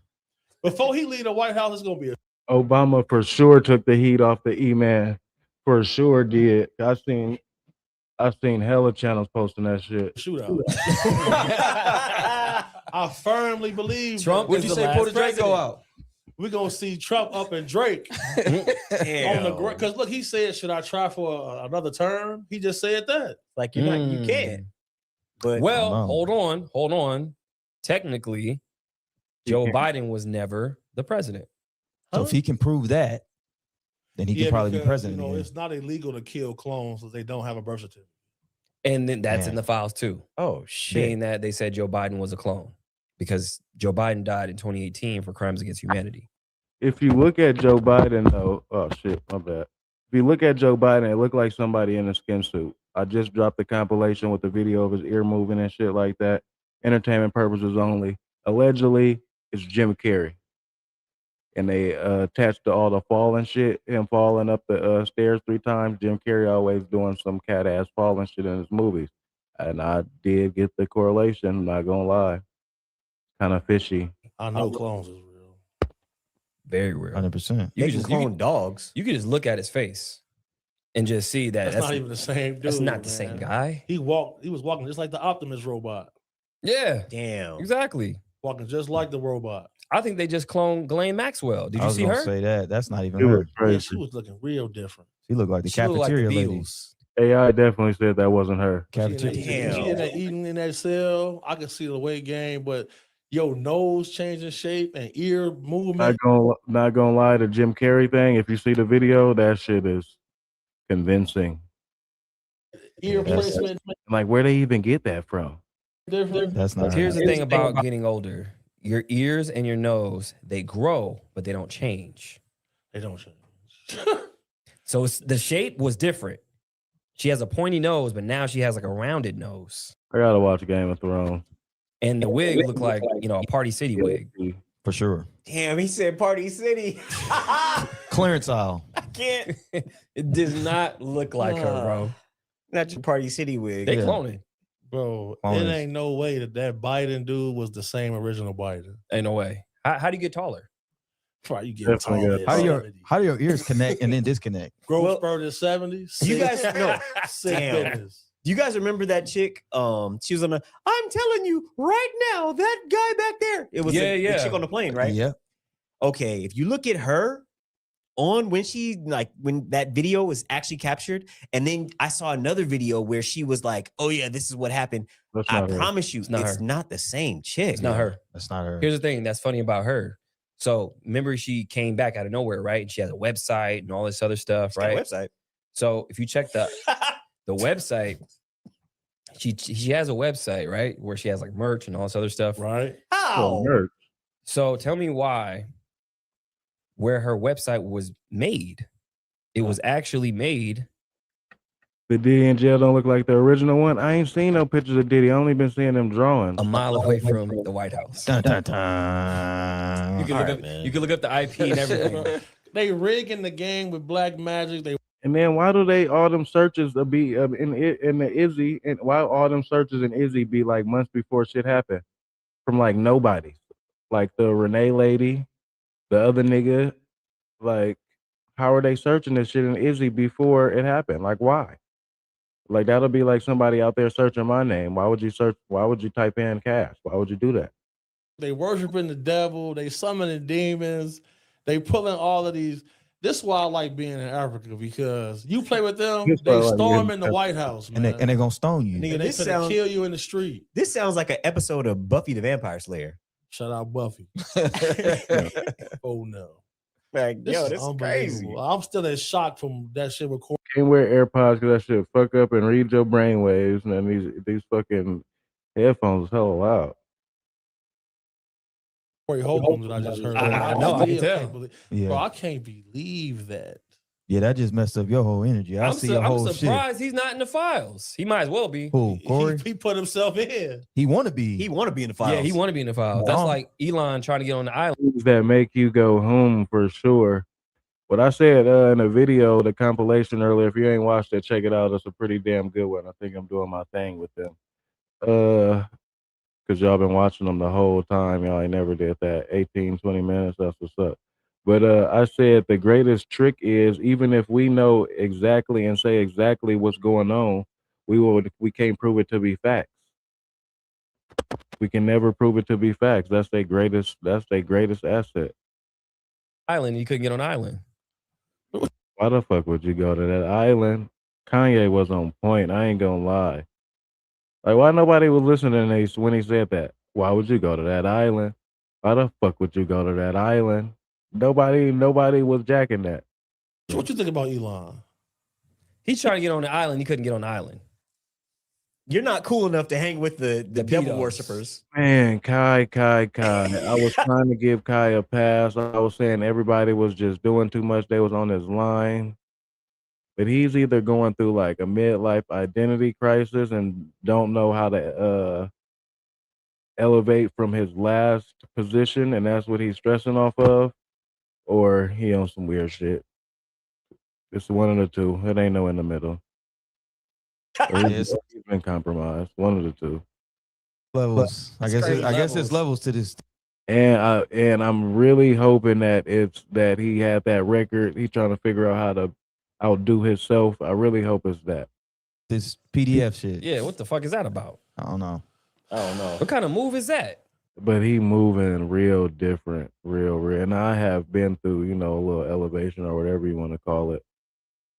Before he leave the White House, it's going to be a
Obama for sure took the heat off the E-Man. For sure did. I seen hella channels posting that shit.
shootout. I firmly believe
Trump
that
is the last president.
out?
we're going to see Trump up and Drake on the because look, he said, "Should I try for another term?" He just said that.
Like you're not, you can't. But
Well,
know.
hold on. Technically, Joe Biden was never the president.
So if he can prove that, then he can probably be
because,
president.
You know,
again.
it's not illegal to kill clones if they don't have a birth certificate.
And then that's in
Man.
the files too.
oh shit.
Being that they said Joe Biden was a clone because Joe Biden died in 2018 for crimes against humanity.
If you look at Joe Biden, though, oh shit, my bad. If you look at Joe Biden, it looked like somebody in a skin suit. I just dropped the compilation with the video of his ear moving and shit like that. Entertainment purposes only. Allegedly, it's Jim Carrey. And they attached to all the falling shit, him falling up the stairs 3 times. Jim Carrey always doing some cat ass falling shit in his movies. And I did get the correlation, I'm not gonna lie. Kind of fishy.
I know clones is real.
Very real.
100%.
They can clone dogs.
You could just look at his face and just see that
That's not even the same dude.
That's not the same guy.
He was walking just like the Optimus robot.
Yeah.
Damn.
Exactly.
Walking just like the robot.
I think they just cloned Glaine Maxwell. Did
I
you
was
see
gonna
her?
say that. That's not even
It was
her.
Yeah, she
crazy.
was looking real different.
She looked like the
She looked like the
cafeteria lady.
Beatles.
AI definitely said that wasn't her.
Cafeteria.
Damn.
She in there eating in that cell. I could see the weight gain, but your nose changing shape and ear movement.
Not gonna lie, the Jim Carrey thing. If you see the video, that shit is convincing.
Ear
That's-
placement
Like, where they even get that from?
different.
That's not
Here's
her.
the thing about getting older. Your ears and your nose, they grow, but they don't change.
They don't change.
So the shape was different. She has a pointy nose, but now she has like a rounded nose.
I gotta watch Game of Thrones.
And the wig looked like, a Party City wig.
For sure.
Damn, he said Party City.
Clearance aisle.
I can't.
It does not look like her, bro.
Not your Party City wig.
They
Yeah.
cloning.
Bro,
Clones.
it ain't no way that Biden dude was the same original Biden.
Ain't no way. How do you get taller?
Probably you get
Definitely
taller.
got-
How do your ears connect and then disconnect?
growth
Well,
spurt in 70s?
you guys know.
Sick
Damn.
business.
Do you guys remember that chick? She was on a. I'm telling you right now, that guy back there. It was the chick on the plane, right?
Yeah.
Okay, if you look at her on when that video was actually captured, and then I saw another video where she was like, "Oh yeah, this is what happened."
That's
I
not her.
promise you,
It's not
it's
her.
not the same chick.
It's not her.
That's not her.
Here's the thing that's funny about her. So remember, she came back out of nowhere, right? And she has a website and all this other stuff,
She's got a
right?
website.
So if you check the website, she has a website, right? Where she has like merch and all this other stuff.
Right?
How?
Nerd.
So tell me where her website was made. It was actually made.
The Diddy in jail don't look like the original one. I ain't seen no pictures of Diddy. I only been seeing them drawings.
a mile away from the White House.
Dun, dun, dun.
You can,
All
look
right,
up,
man.
you can look up the IP and everything.
They rigging the game with black magic. They
And then why do they all them searches be in the Izzy, and why all them searches in Izzy be like months before shit happened from like nobody, like the Renee lady, the other nigga, like how are they searching this shit in Izzy before it happened? Like why? Like that'll be like somebody out there searching my name. Why would you search? Why would you type in Cash? Why would you do that?
they worshiping the devil. They summoning demons. They pulling all of these. This is why I like being in Africa, because you play with them,
This why I
they
like
storm
being
in the
in
White House,
And
man.
they're gonna stone you.
Nigga,
And they
this
finna
sounds
kill you in the street.
this sounds like an episode of Buffy the Vampire Slayer.
Shout out Buffy. Oh no.
Like,
This
yo,
is
this is crazy.
unbelievable. I'm still in shock from that shit with Corey.
Can't wear AirPods because that shit fuck up and read your brain waves, and then these fucking headphones is hella loud.
Holcomb that I just heard.
I know, I can
still
tell.
can't believe-
Yeah.
Bro, I can't believe that.
Yeah, that just messed up your whole energy. I see your
I'm
whole shit.
surprised he's not in the files. He might as well be.
Who, Corey?
He put himself in.
He wanna be.
He want to be in the files.
Yeah, he want to be in the files. That's
Wow.
like Elon trying to get on the island.
Things that make you go home for sure. What I said in the video, the compilation earlier, if you ain't watched it, check it out. It's a pretty damn good one. I think I'm doing my thing with them. Because y'all been watching them the whole time. Y'all ain't never did that. 18, 20 minutes, that's what's up. But I said the greatest trick is, even if we know exactly and say exactly what's going on, we can't prove it to be facts. We can never prove it to be facts. That's their greatest asset.
Island, you couldn't get on the island.
Why the fuck would you go to that island? Kanye was on point. I ain't gonna lie. Like, why nobody was listening when he said that? Why would you go to that island? Why the fuck would you go to that island? Nobody was jacking that.
So what you think about Elon?
He's trying to get on the island. He couldn't get on the island.
You're not cool enough to hang with the devil
pedos.
worshippers.
Man, Kai. I was trying to give Kai a pass. I was saying everybody was just doing too much. They was on his line. but he's either going through like a midlife identity crisis and don't know how to elevate from his last position, and that's what he's stressing off of, or he on some weird shit. It's one of the two. It ain't no in the middle. He's been compromised. One of the two.
Levels. I guess there's levels to this.
And I'm really hoping that it's that he had that record. He's trying to figure out how to outdo himself. I really hope it's that.
This PDF shit.
Yeah, what the fuck is that about?
I don't know.
What kind of move is that?
But he moving real different, real. And I have been through, a little elevation or whatever you want to call it.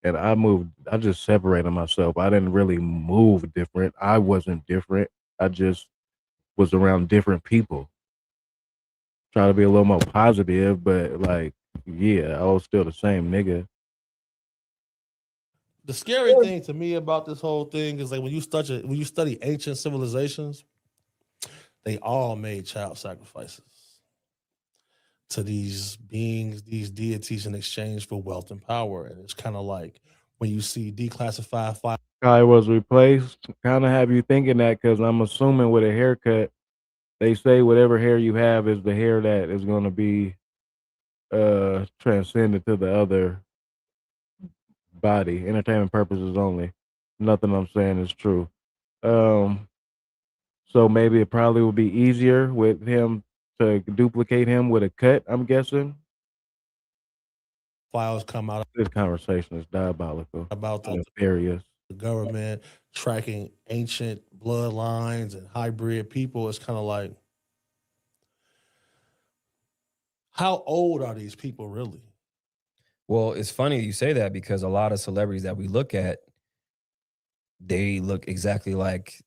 And I just separated myself. I didn't really move different. I wasn't different. I just was around different people. Try to be a little more positive, but like, yeah, I was still the same nigga.
The scary thing to me about this whole thing is like when you study ancient civilizations, they all made child sacrifices to these beings, these deities, in exchange for wealth and power. And it's kind of like when you see declassified files.
I was replaced. Kind of have you thinking that because I'm assuming with a haircut, they say whatever hair you have is the hair that is going to be transcended to the other body. Entertainment purposes only. Nothing I'm saying is true. So maybe it probably will be easier with him to duplicate him with a cut, I'm guessing.
Files come out.
This conversation is diabolical.
About the government tracking ancient bloodlines and hybrid people. It's kind of like, how old are these people really?
Well, it's funny you say that because a lot of celebrities that we look at, they look exactly like,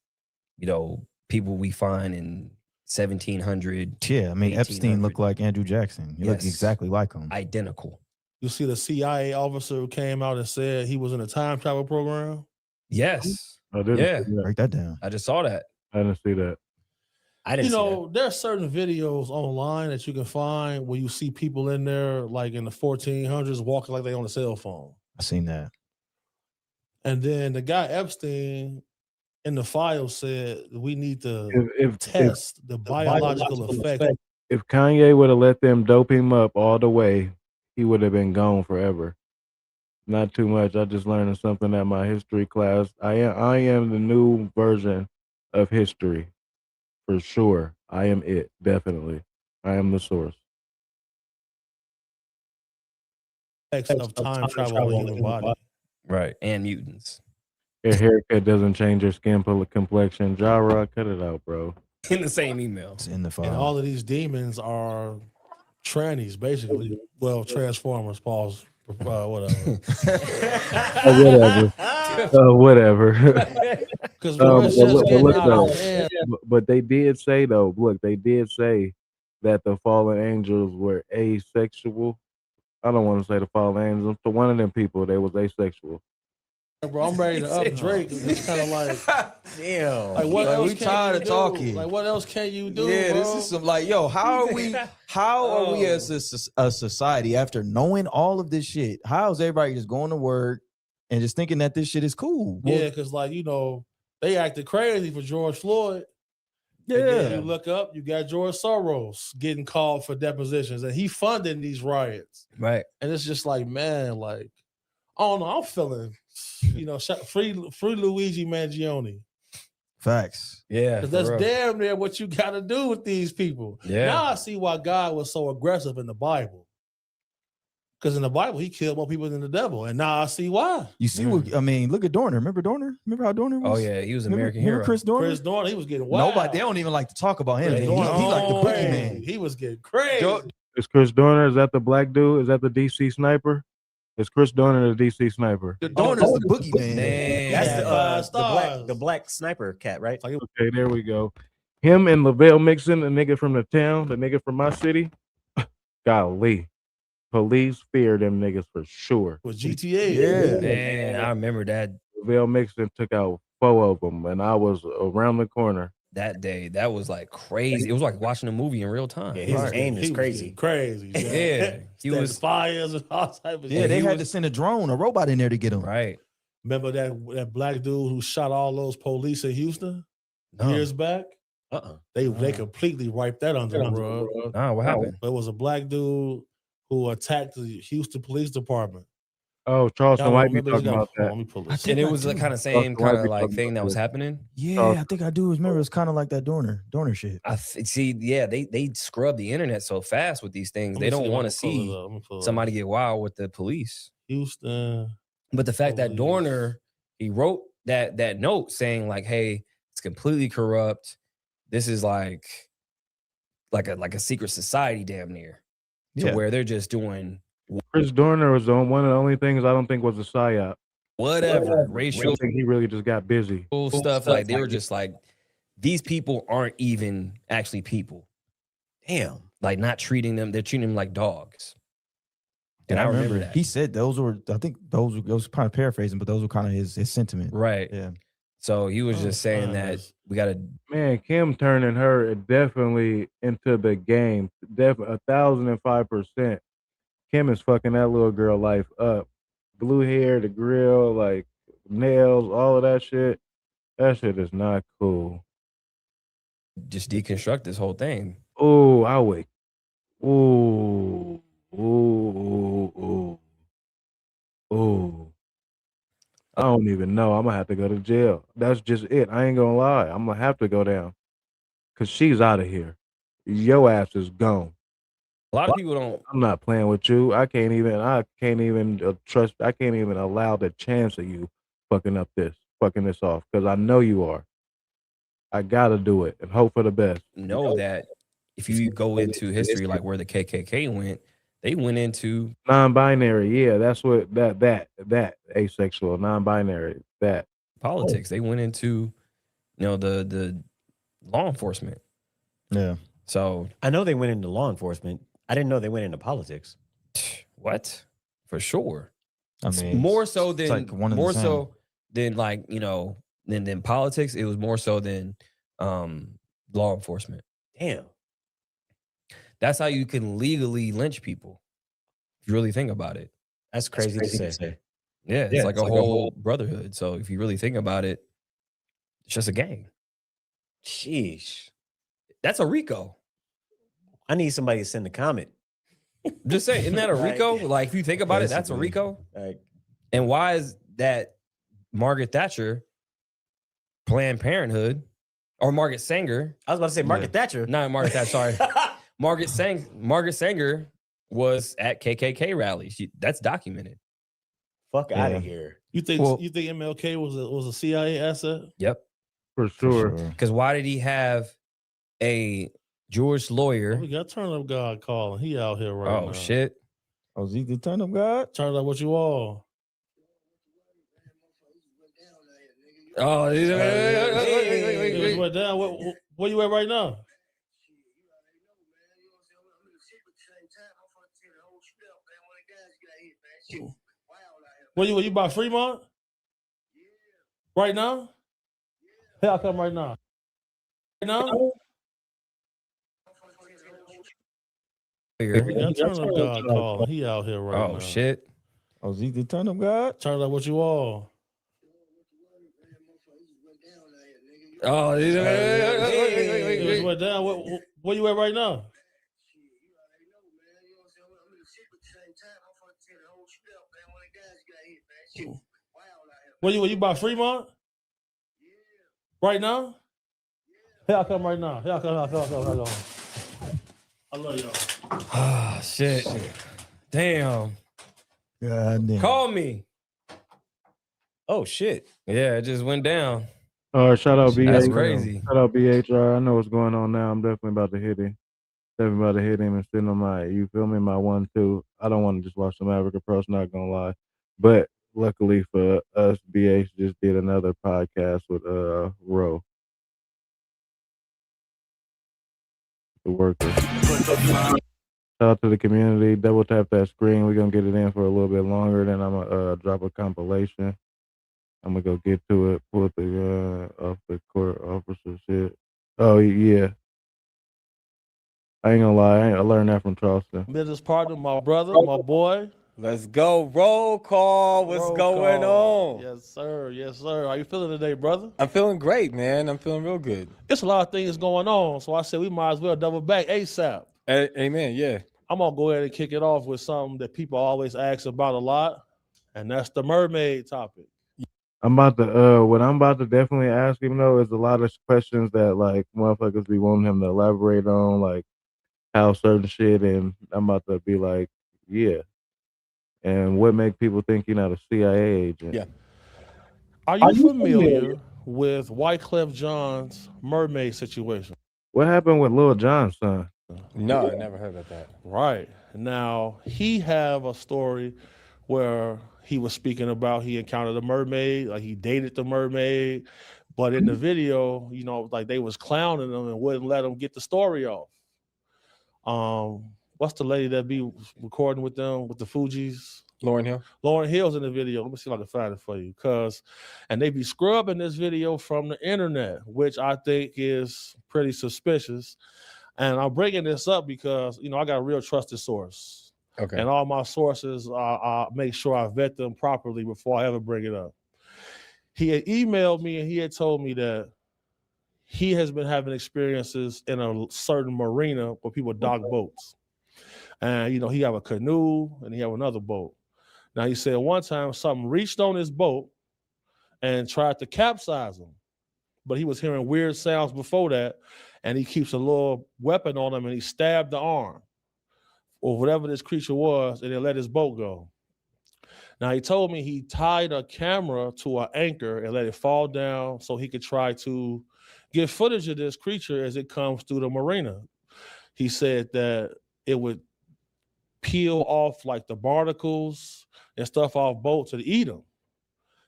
people we find in 1700.
Yeah, I mean, Epstein looked like Andrew Jackson. He looked exactly like him.
Identical.
You see the CIA officer who came out and said he was in a time travel program?
Yes.
Break that down.
I just saw that.
I didn't see that.
I didn't see that.
There are certain videos online that you can find where you see people in there like in the 1400s walking like they on a cell phone.
I seen that.
And then the guy Epstein in the file said we need to test the biological effect.
If Kanye would have let them dope him up all the way, he would have been gone forever. Not too much. I just learned something at my history class. I am the new version of history. For sure. I am it. Definitely. I am the source.
Of time travel in the human body.
Right. And mutants.
Your haircut doesn't change your skin complexion. Jara, cut it out, bro.
In the same email.
It's in the file.
And all of these demons are trannies, basically. Well, transformers, pause. Whatever.
Whatever.
Because
but they did say though, look, they did say that the fallen angels were asexual. I don't want to say the fallen angels. To one of them people, they was asexual.
Bro, I'm ready to up Drake. It's kind of like,
damn.
Like, what else
we tired of talking.
Like, what else can you do?
Yeah,
bro?
this is some like, yo, how are we? How are we as a society after knowing all of this shit? How is everybody just going to work and just thinking that this shit is cool?
Yeah, because like they acted crazy for George Floyd.
Yeah,
and then you look up, you got George Soros getting called for depositions, and he funding these riots.
Right,
and it's just like, man, like, I don't know, I'm feeling, free Luigi Mangione.
Facts.
Yeah,
because that's damn near what you got to do with these people.
Yeah.
Now I see why God was so aggressive in the Bible. Because in the Bible, he killed more people than the devil. And now I see why.
You see what I mean? Look at Dorner. Remember Dorner? Remember how Dorner was?
Oh, yeah. He was an American hero.
Remember Chris Dorner?
Chris Dorner, he was getting wild.
Nobody, they don't even like to talk about him. He's
Dorner,
like the boogeyman.
He was getting crazy.
Is Chris Dorner, is that the black dude? Is that the DC sniper? Is Chris Dorner the DC sniper?
The Dorner's the boogeyman.
That's the black sniper cat, right?
Okay, there we go. Him and Lavelle Mixon, the nigga from the town, the nigga from my city. Golly. Police fear them niggas for sure.
With GTA.
Yeah.
Man, I remember that.
Lavelle Mixon took out 4 of them, and I was around the corner.
that day. That was like crazy. It was like watching a movie in real time.
Yeah, his aim is crazy.
Crazy.
Yeah, he was
fires and all type of
Yeah,
shit.
they had to send a drone, a robot in there to get him.
right.
Remember that black dude who shot all those police in Houston years back? They completely wiped that under the rug.
Nah, what happened?
It was a black dude who attacked the Houston Police Department.
Oh, Charleston
Y'all
White be
remember
talking
this guy?
about
Hold on,
that.
let me pull
I
this.
think
And it
I
was the
do.
kind of same
Why
kind of
we
like
talking
thing
about
that was
this?
happening.
Yeah, I think I do. Remember, it's kind of like that Dorner shit.
See, yeah, they scrub the internet so fast with these things. They don't want to see somebody get wild with the police.
Houston.
But the fact that
Police.
Dorner, he wrote that note saying like, "Hey, it's completely corrupt. This is like a secret society, damn near, to where they're just doing
Chris Dorner was one of the only things I don't think was a Psy-Op.
whatever
I
racial
think he really just got busy.
stuff. Like they were just like, these people aren't even actually people.
Damn.
Like not treating them, they're treating them like dogs. And I remember that.
He said those were, I think those was kind of paraphrasing, but those were kind of his sentiment.
Right.
Yeah.
So he was just saying that we got to.
Man, Kim turning her definitely into the game. 1,005%. Kim is fucking that little girl life up. Blue hair, the grill, like nails, all of that shit. That shit is not cool.
Just deconstruct this whole thing.
Oh, I wait. Ooh. I don't even know. I'm gonna have to go to jail. That's just it. I ain't gonna lie. I'm gonna have to go down. Cause she's out of here. Your ass is gone.
A lot of people don't.
I'm not playing with you. I can't even trust. I can't even allow the chance of you fucking this off. Cause I know you are. I gotta do it and hope for the best.
Know that if you go into history, like where the KKK went, they went into
non-binary. Yeah, that's what that asexual, non-binary, that
politics. They went into, the law enforcement.
Yeah.
So
I know they went into law enforcement. I didn't know they went into politics.
What? For sure.
I mean,
more so than
like one and the
more
same.
so than like than politics. It was more so than law enforcement.
Damn.
That's how you can legally lynch people. If you really think about it.
That's crazy to say.
Yeah, it's like a whole brotherhood. So if you really think about it, it's just a gang.
Sheesh.
That's a RICO.
I need somebody to send a comment.
Just say, isn't that a RICO? Like if you think about it, that's a RICO.
Like,
And why is that Margaret Thatcher, Planned Parenthood, or Margaret Sanger?
I was about to say Margaret Thatcher.
Not Margaret Thatcher, sorry. Margaret Sanger was at KKK rallies. That's documented.
Fuck out of here.
You think MLK was a CIA asset?
Yep.
for sure.
Because why did he have a Jewish lawyer?
We got Turn Up God calling. He out here right now.
Oh shit.
Oh, is he the turn up God?
Turn up what you all.
Oh,
It went down. Where you at right now? Where you by Fremont? Right now? Hey, I'll come right now. Right now? We got Turn Up God calling. He out here right now.
Oh shit.
Oh, is he the turn up God?
Turn up what you all.
Oh,
It went down. Where you at right now? Where you by Fremont? Right now? Hey, I'll come right now. Hey, I'll come. I love y'all.
oh shit. Damn.
God damn.
Call me.
Oh shit.
Yeah, it just went down.
Shout out BH.
That's crazy.
Shout out BHR. I know what's going on now. I'm definitely about to hit him. Definitely about to hit him and send him my, you feel me, my 1-2. I don't want to just watch the Maverick Approach, not gonna lie. But luckily for us, BH just did another podcast with Ro. The worker. Shout out to the community. Double tap that screen. We're gonna get it in for a little bit longer. Then I'm gonna drop a compilation. I'm gonna go get to it, pull the off the court officer shit. Oh yeah. I ain't gonna lie. I learned that from Charleston.
Business partner, my brother, my boy.
Let's go. Roll call. What's
Roll
going
call.
on?
Yes, sir. Yes, sir. How you feeling today, brother?
I'm feeling great, man. I'm feeling real good.
It's a lot of things going on, so I said we might as well double back ASAP.
Amen. Yeah.
I'm gonna go ahead and kick it off with something that people always ask about a lot, and that's the mermaid topic.
I'm about to what I'm about to definitely ask him though is a lot of questions that like motherfuckers be wanting him to elaborate on, like how certain shit, and I'm about to be like, yeah. And what make people think you're not a CIA agent?
Yeah.
Are you familiar with Wyclef Jean's mermaid situation?
What happened with Lil Jon's son?
No, I never heard about that.
Right. Now, he have a story where he was speaking about he encountered a mermaid, like he dated the mermaid, but in the video, you know, like they was clowning him and wouldn't let him get the story off. What's the lady that be recording with them with the Fugees?
Lauryn Hill.
Lauryn Hill's in the video. Let me see if I can find it for you. And they be scrubbing this video from the internet, which I think is pretty suspicious. And I'm bringing this up because, you know, I got a real trusted source.
Okay.
And all my sources, I make sure I vet them properly before I ever bring it up. He had emailed me and he had told me that he has been having experiences in a certain marina where people dock boats. And, you know, he have a canoe and he have another boat. Now, he said one time something reached on his boat and tried to capsize him. But he was hearing weird sounds before that, and he keeps a little weapon on him, and he stabbed the arm or whatever this creature was, and then let his boat go. Now, he told me he tied a camera to an anchor and let it fall down so he could try to get footage of this creature as it comes through the marina. He said that it would peel off like the barnacles and stuff off boats and eat them.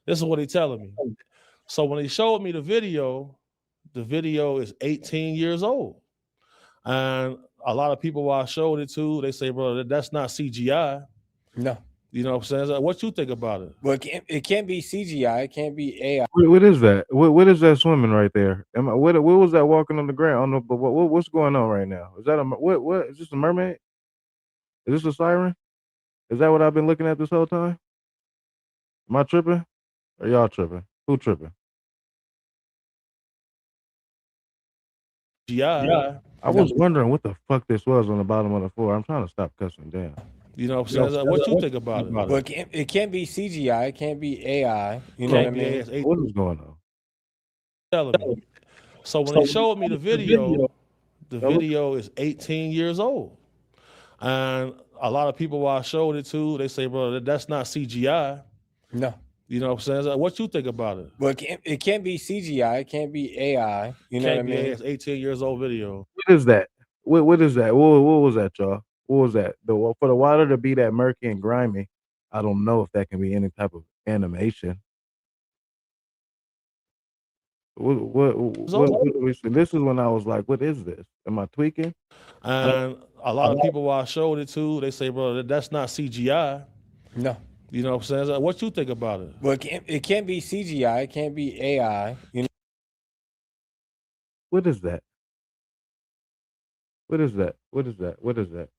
This is what he's telling me. So when he showed me the video is 18 years old. And a lot of people, while I showed it to, they say, bro, that's not CGI.
No.
You know what I'm saying? What you think about it?
Well, it can't be CGI. It can't be AI.
What is that? What is that swimming right there? What was that walking on the ground? What's going on right now? Is that what is this a mermaid? Is this a siren? Is that what I've been looking at this whole time? Am I tripping? Or y'all tripping? Who tripping?
Yeah.
I was wondering what the fuck this was on the bottom of the floor. I'm trying to stop cussing down.
You know what I'm saying? What you think about it?
Well, it can't be CGI. It can't be AI. You know what I mean?
What is going on?
Telling me. So when he showed me the video is 18 years old. And a lot of people, while I showed it to, they say, bro, that's not CGI.
No.
You know what I'm saying? What you think about it?
Well, it can't be CGI. It can't be AI. You know what I mean?
It's 18 years old video.
What is that? What is that? What was that, y'all? What was that? For the water to be that murky and grimy, I don't know if that can be any type of animation. This is when I was like, what is this? Am I tweaking?
And a lot of people, while I showed it to, they say, bro, that's not CGI.
No.
You know what I'm saying? What you think about it?
Well, it can't be CGI. It can't be AI. You know?
What is that? What is that? What is that? What is that?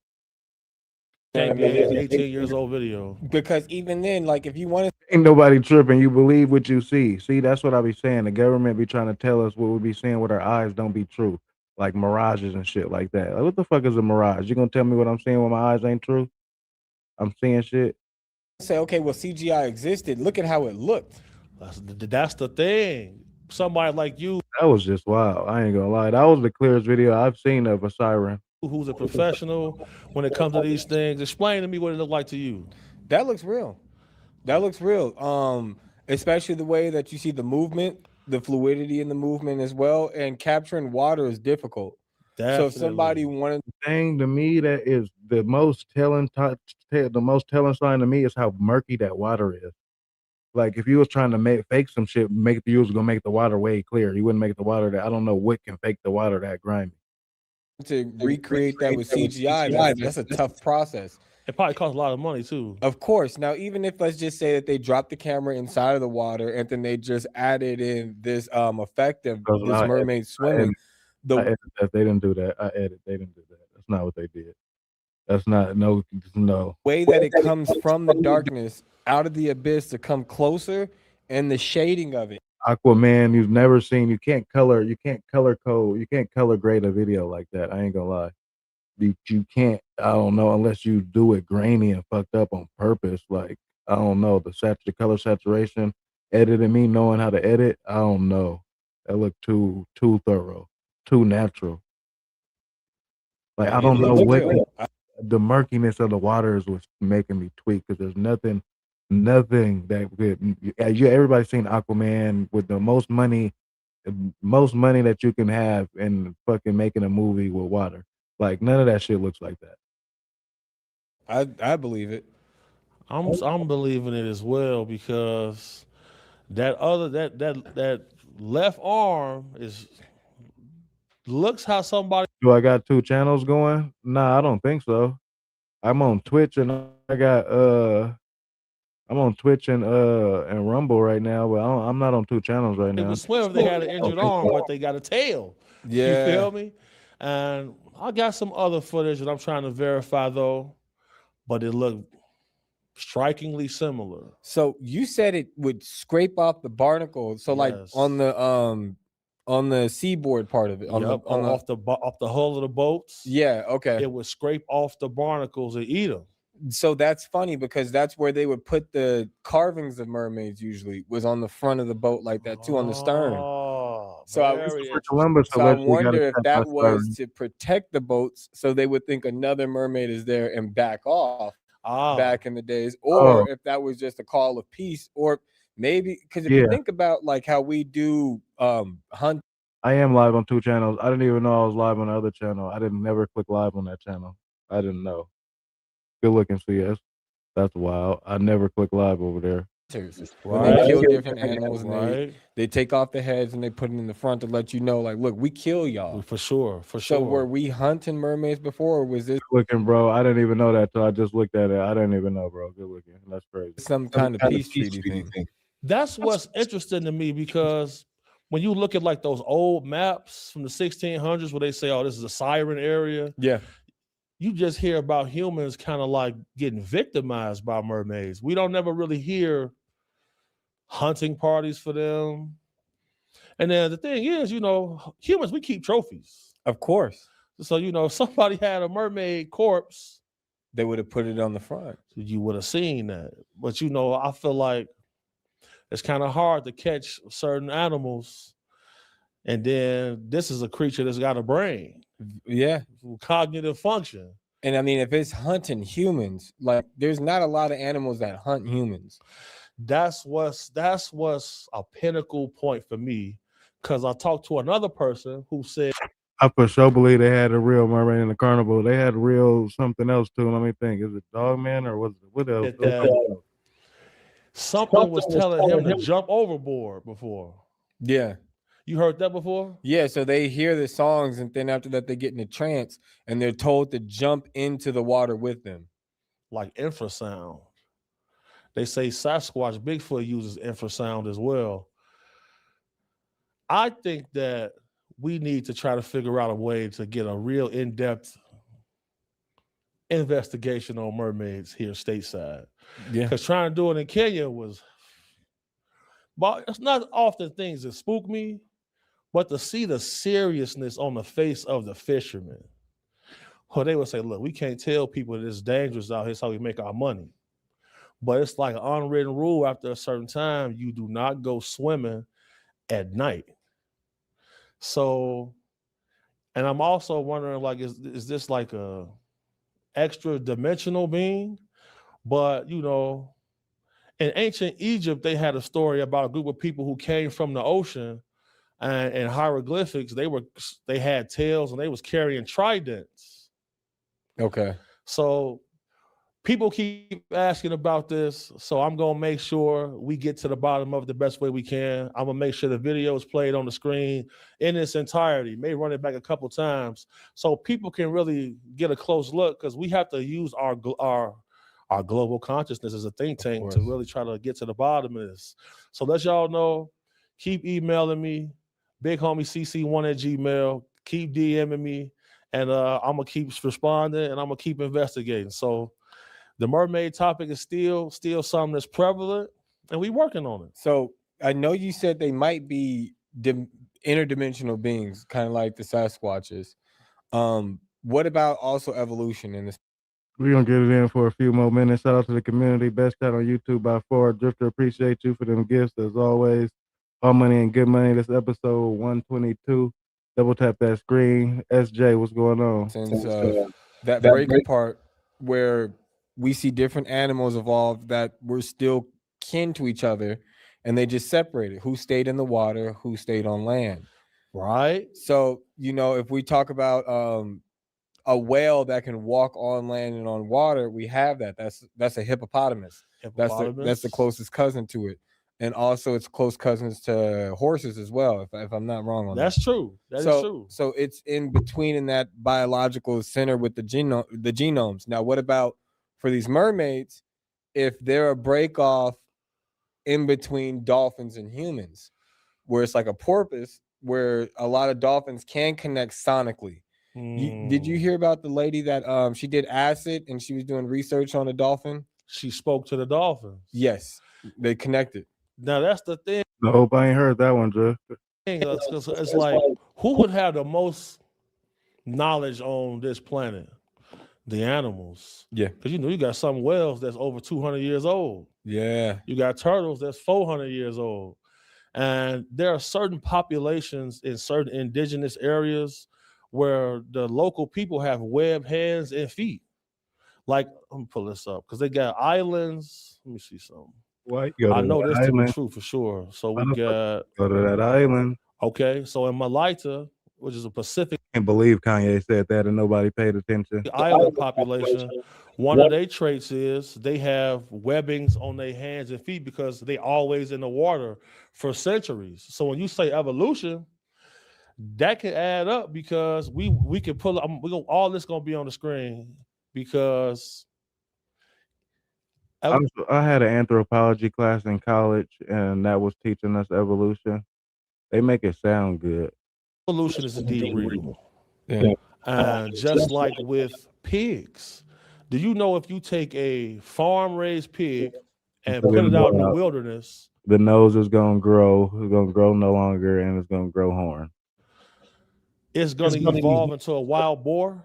It's 18 years old video.
Because even then, like if you want to,
ain't nobody tripping. You believe what you see. See, that's what I be saying. The government be trying to tell us what we be seeing with our eyes don't be true, like mirages and shit like that. Like, what the fuck is a mirage? You gonna tell me what I'm seeing when my eyes ain't true? I'm seeing shit.
Say, okay, well, CGI existed. Look at how it looked.
That's the thing. Somebody like you,
that was just wild. I ain't gonna lie. That was the clearest video I've seen of a siren.
Who's a professional when it comes to these things, explain to me what it looked like to you.
That looks real. That looks real. Especially the way that you see the movement, the fluidity in the movement as well, and capturing water is difficult. Definitely. So if somebody wanted,
the thing to me that is the most telling sign to me is how murky that water is. Like if you was trying to fake some shit, you was gonna make the water way clear. You wouldn't make the water that I don't know what can fake the water that grimy.
To recreate that with CGI, that's a tough process.
It probably costs a lot of money too.
Of course. Now, even if let's just say that they dropped the camera inside of the water and then they just added in this effect of this mermaid swimming,
I edit that. They didn't do that. I edit. They didn't do that. That's not what they did. That's not no.
Way that it comes from the darkness out of the abyss to come closer, and the shading of it.
Aquaman, you've never seen. You can't color code. You can't color grade a video like that. I ain't gonna lie. You can't. I don't know unless you do it grainy and fucked up on purpose. Like I don't know the color saturation. Editing me knowing how to edit. I don't know. That looked too thorough, too natural. Like I don't know what the murkiness of the waters was making me tweak because there's nothing that could. Everybody's seen Aquaman with the most money that you can have in fucking making a movie with water. Like none of that shit looks like that.
I believe it.
I'm believing it as well because that left arm looks how somebody.
Do I got 2 channels going? Nah, I don't think so. I'm on Twitch and I'm on Twitch and Rumble right now, but I'm not on 2 channels right now.
It would swim if they had an injured arm, but they got a tail.
Yeah.
You feel me? And I got some other footage that I'm trying to verify though, but it looked strikingly similar.
So you said it would scrape off the barnacle. So like on the seaboard part of it, off
the hull of the boats.
Yeah, okay.
It would scrape off the barnacles and eat them.
So that's funny because that's where they would put the carvings of mermaids. Usually was on the front of the boat like that too, on the stern. So I wonder if that was to protect the boats, so they would think another mermaid is there and back off. Back in the days, or if that was just a call of peace, or maybe because if you think about like how we do hunt.
I am live on 2 channels. I didn't even know I was live on the other channel. I didn't never click live on that channel. I didn't know. Good looking CS. That's wild. I never click live over there.
When they kill different animals and they take off the heads and they put it in the front to let you know, like, look, we kill y'all.
For sure.
So were we hunting mermaids before, or was this
good looking, bro? I didn't even know that till I just looked at it. I didn't even know, bro. Good looking. That's crazy.
Some kind of peace treaty thing.
That's what's interesting to me because when you look at like those old maps from the 1600s where they say, oh, this is a siren area.
Yeah.
You just hear about humans kind of like getting victimized by mermaids. We don't never really hear hunting parties for them. And then the thing is, humans, we keep trophies.
Of course.
So, if somebody had a mermaid corpse,
they would have put it on the front.
You would have seen that. But, I feel like it's kind of hard to catch certain animals. And then this is a creature that's got a brain.
Yeah.
Cognitive function.
And I mean, if it's hunting humans, like there's not a lot of animals that hunt humans.
That's what's a pinnacle point for me. Because I talked to another person who said,
I for sure believe they had a real mermaid in the carnival. They had real something else too. Let me think. Is it Dogman or what else?
Something was telling him to jump overboard before.
Yeah.
You heard that before?
Yeah, so they hear the songs and then after that they get in a trance and they're told to jump into the water with them.
Like infrasound. They say Sasquatch, Bigfoot uses infrasound as well. I think that we need to try to figure out a way to get a real in-depth investigation on mermaids here stateside.
Yeah.
Because trying to do it in Kenya was, but it's not often things that spook me, but to see the seriousness on the face of the fishermen. Well, they would say, look, we can't tell people that it's dangerous out here, so we make our money. But it's like an unwritten rule after a certain time, you do not go swimming at night. So, and I'm also wondering, like, is this like a extra dimensional being? But, in ancient Egypt, they had a story about a group of people who came from the ocean and hieroglyphics. They had tails and they was carrying tridents.
Okay.
So people keep asking about this. So I'm going to make sure we get to the bottom of it the best way we can. I'm going to make sure the video is played on the screen in its entirety, may run it back a couple times so people can really get a close look, because we have to use our global consciousness as a think tank to really try to get to the bottom of this. So let y'all know, keep emailing me, bighomie cc1@gmail.com. keep DMing me, and I'm gonna keep responding, and I'm gonna keep investigating. So the mermaid topic is still something that's prevalent, and we working on it.
So I know you said they might be interdimensional beings, kind of like the Sasquatches. What about also evolution in this?
We're going to get it in for a few more minutes. Shout out to the community. Best cat on YouTube by far. Drifter, appreciate you for them gifts as always. All money and good money. This episode 122. Double tap that screen. SJ, what's going on?
Since that breaking part where we see different animals evolve that were still kin to each other, and they just separated. Who stayed in the water? Who stayed on land?
Right.
So, you know, if we talk about a whale that can walk on land and on water, we have that. That's a hippopotamus. That's the closest cousin to it. And also it's close cousins to horses as well, if I'm not wrong on that.
That's true. That is true.
So it's in between in that biological center with the genomes. Now, what about for these mermaids, if they're a break off in between dolphins and humans, where it's like a porpoise, where a lot of dolphins can connect sonically. Did you hear about the lady that she did acid and she was doing research on a dolphin?
She spoke to the dolphins.
Yes, they connected.
Now that's the thing.
I hope I ain't heard that one, Jeff.
It's like, who would have the most knowledge on this planet? The animals.
Yeah.
Because you got some whales that's over 200 years old.
Yeah.
You got turtles that's 400 years old. And there are certain populations in certain indigenous areas where the local people have webbed hands and feet. Like, let me pull this up because they got islands. Let me see something.
What?
I know this to be true for sure. So we got
go to that island.
Okay, so in Malaita, which is a Pacific.
I can't believe Kanye said that and nobody paid attention.
Island population. One of their traits is they have webbings on their hands and feet because they always in the water for centuries. So when you say evolution, that can add up because we can pull up. All this gonna be on the screen because
I had an anthropology class in college, and that was teaching us evolution. They make it sound good.
Evolution is indeed real.
Yeah.
And just like with pigs, do you know if you take a farm-raised pig and put it out in the wilderness,
the nose is gonna grow. It's gonna grow no longer, and it's gonna grow horn.
It's gonna evolve into a wild boar.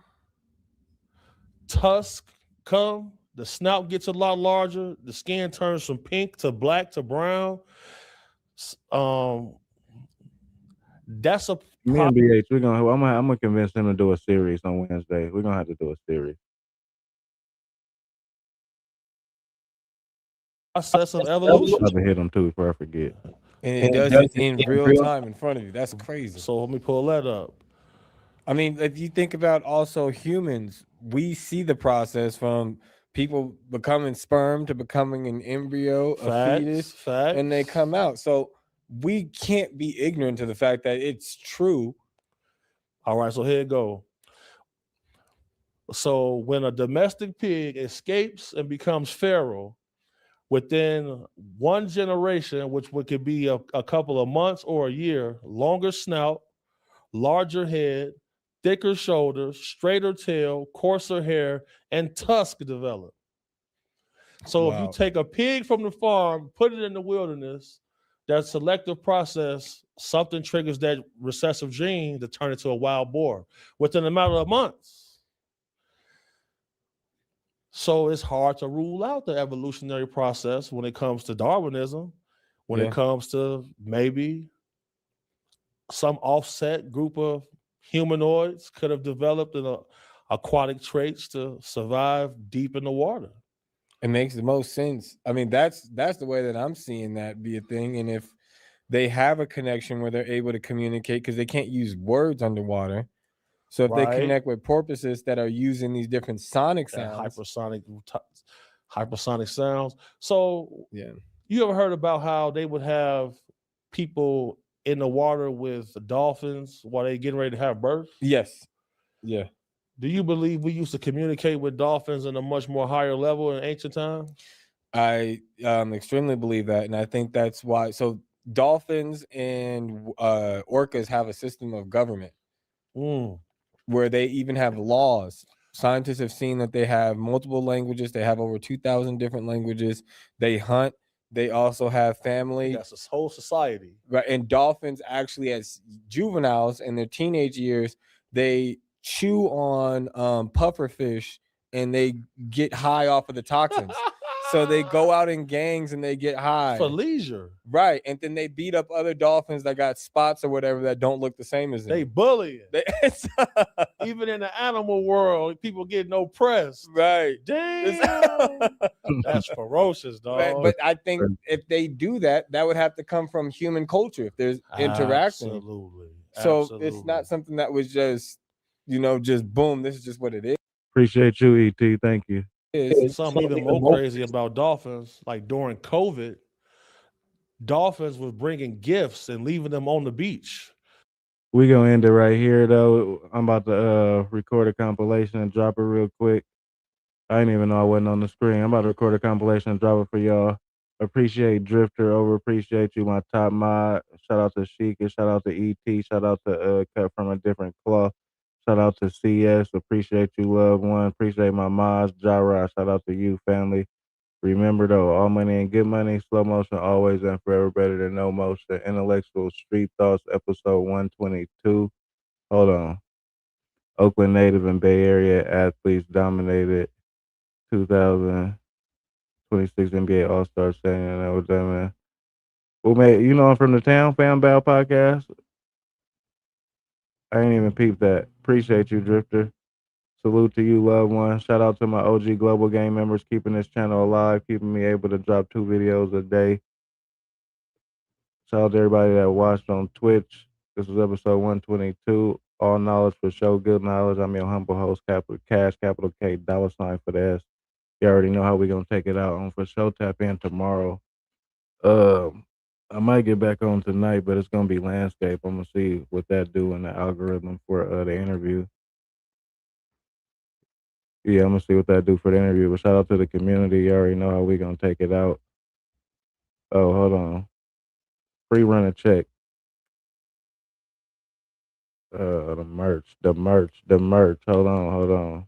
Tusk come. The snout gets a lot larger. The skin turns from pink to black to brown. That's a
me and BH. I'm gonna convince him to do a series on Wednesday. We're gonna have to do a series.
Process of evolution.
I have to hit him too before I forget.
And it does it in real time in front of you. That's crazy.
So let me pull that up.
I mean, if you think about also humans, we see the process from people becoming sperm to becoming an embryo, a fetus, and they come out. So we can't be ignorant to the fact that it's true.
All right, so here it go. So when a domestic pig escapes and becomes feral, within one generation, which could be a couple of months or a year, longer snout, larger head, thicker shoulders, straighter tail, coarser hair, and tusk develop. So if you take a pig from the farm, put it in the wilderness, that selective process, something triggers that recessive gene to turn it to a wild boar within a matter of months. So it's hard to rule out the evolutionary process when it comes to Darwinism, when it comes to maybe some offset group of humanoids could have developed in aquatic traits to survive deep in the water.
It makes the most sense. I mean, that's the way that I'm seeing that be a thing. And if they have a connection where they're able to communicate, because they can't use words underwater. So if they connect with porpoises that are using these different sonic sounds,
hypersonic sounds. So you ever heard about how they would have people in the water with dolphins while they're getting ready to have birth?
Yes. Yeah.
Do you believe we used to communicate with dolphins in a much more higher level in ancient times?
I extremely believe that. And I think that's why. So dolphins and orcas have a system of government. where they even have laws. Scientists have seen that they have multiple languages. They have over 2,000 different languages. They hunt. They also have family.
That's a whole society.
Right. And dolphins actually, as juveniles in their teenage years, they chew on pufferfish and they get high off of the toxins. So they go out in gangs and they get high.
For leisure.
Right. And then they beat up other dolphins that got spots or whatever that don't look the same as them.
They bullying. Even in the animal world, people getting oppressed.
Right.
Damn. That's ferocious, dog.
Right. But I think if they do that, that would have to come from human culture if there's interaction.
Absolutely.
So it's not something that was just, just boom, this is just what it is.
Appreciate you, E.T. Thank you.
Something even more crazy about dolphins, like during COVID, dolphins were bringing gifts and leaving them on the beach.
We gonna end it right here, though. I'm about to record a compilation and drop it real quick. I didn't even know I wasn't on the screen. I'm about to record a compilation and drop it for y'all. Appreciate Drifter, over appreciate you, my top mod. Shout out to Sheikah, shout out to E.T., shout out to Cut From a Different Cloth. Shout out to CS. Appreciate you, loved one. Appreciate my mods. Jara. Shout out to you, family. Remember, though, all money and good money. Slow motion, always and forever better than no motion. Intellectual Street Thoughts, episode 122. Hold on. Oakland native and Bay Area athletes dominated 2026 NBA All-Star setting. That was that, man. Who made, I'm from the town, Fam Bow Podcast. I ain't even peeped that. Appreciate you, Drifter. Salute to you, loved one. Shout out to my OG Global Game members keeping this channel alive, keeping me able to drop 2 videos a day. Shout out to everybody that watched on Twitch. This was episode 122. All knowledge for show, good knowledge. I'm your humble host, capital Cash, capital K, $ for the S. You already know how we gonna take it out on For Show. Tap in tomorrow. I might get back on tonight, but it's gonna be landscape. I'm gonna see what that do in the algorithm for the interview. Yeah, I'm gonna see what that do for the interview. But shout out to the community. You already know how we gonna take it out. Oh, hold on. Free run a check. The merch. Hold on.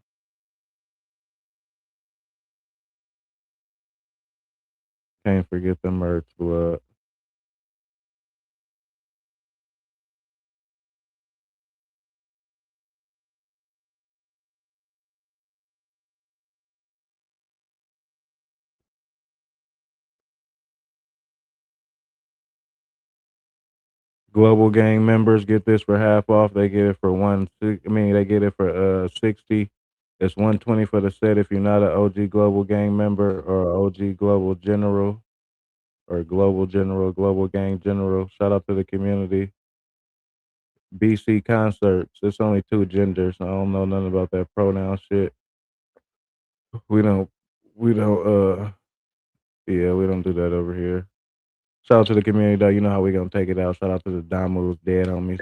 Can't forget the merch, Vlad. Global Gang members get this for half off. They get it for they get it for 60. It's 120 for the set if you're not an OG Global Gang member or OG Global General or Global General, Global Gang General. Shout out to the community. BC concerts. It's only 2 genders. I don't know nothing about that pronoun shit. We don't do that over here. Shout out to the community, though. You know how we gonna take it out. Shout out to the Damus, dead homies.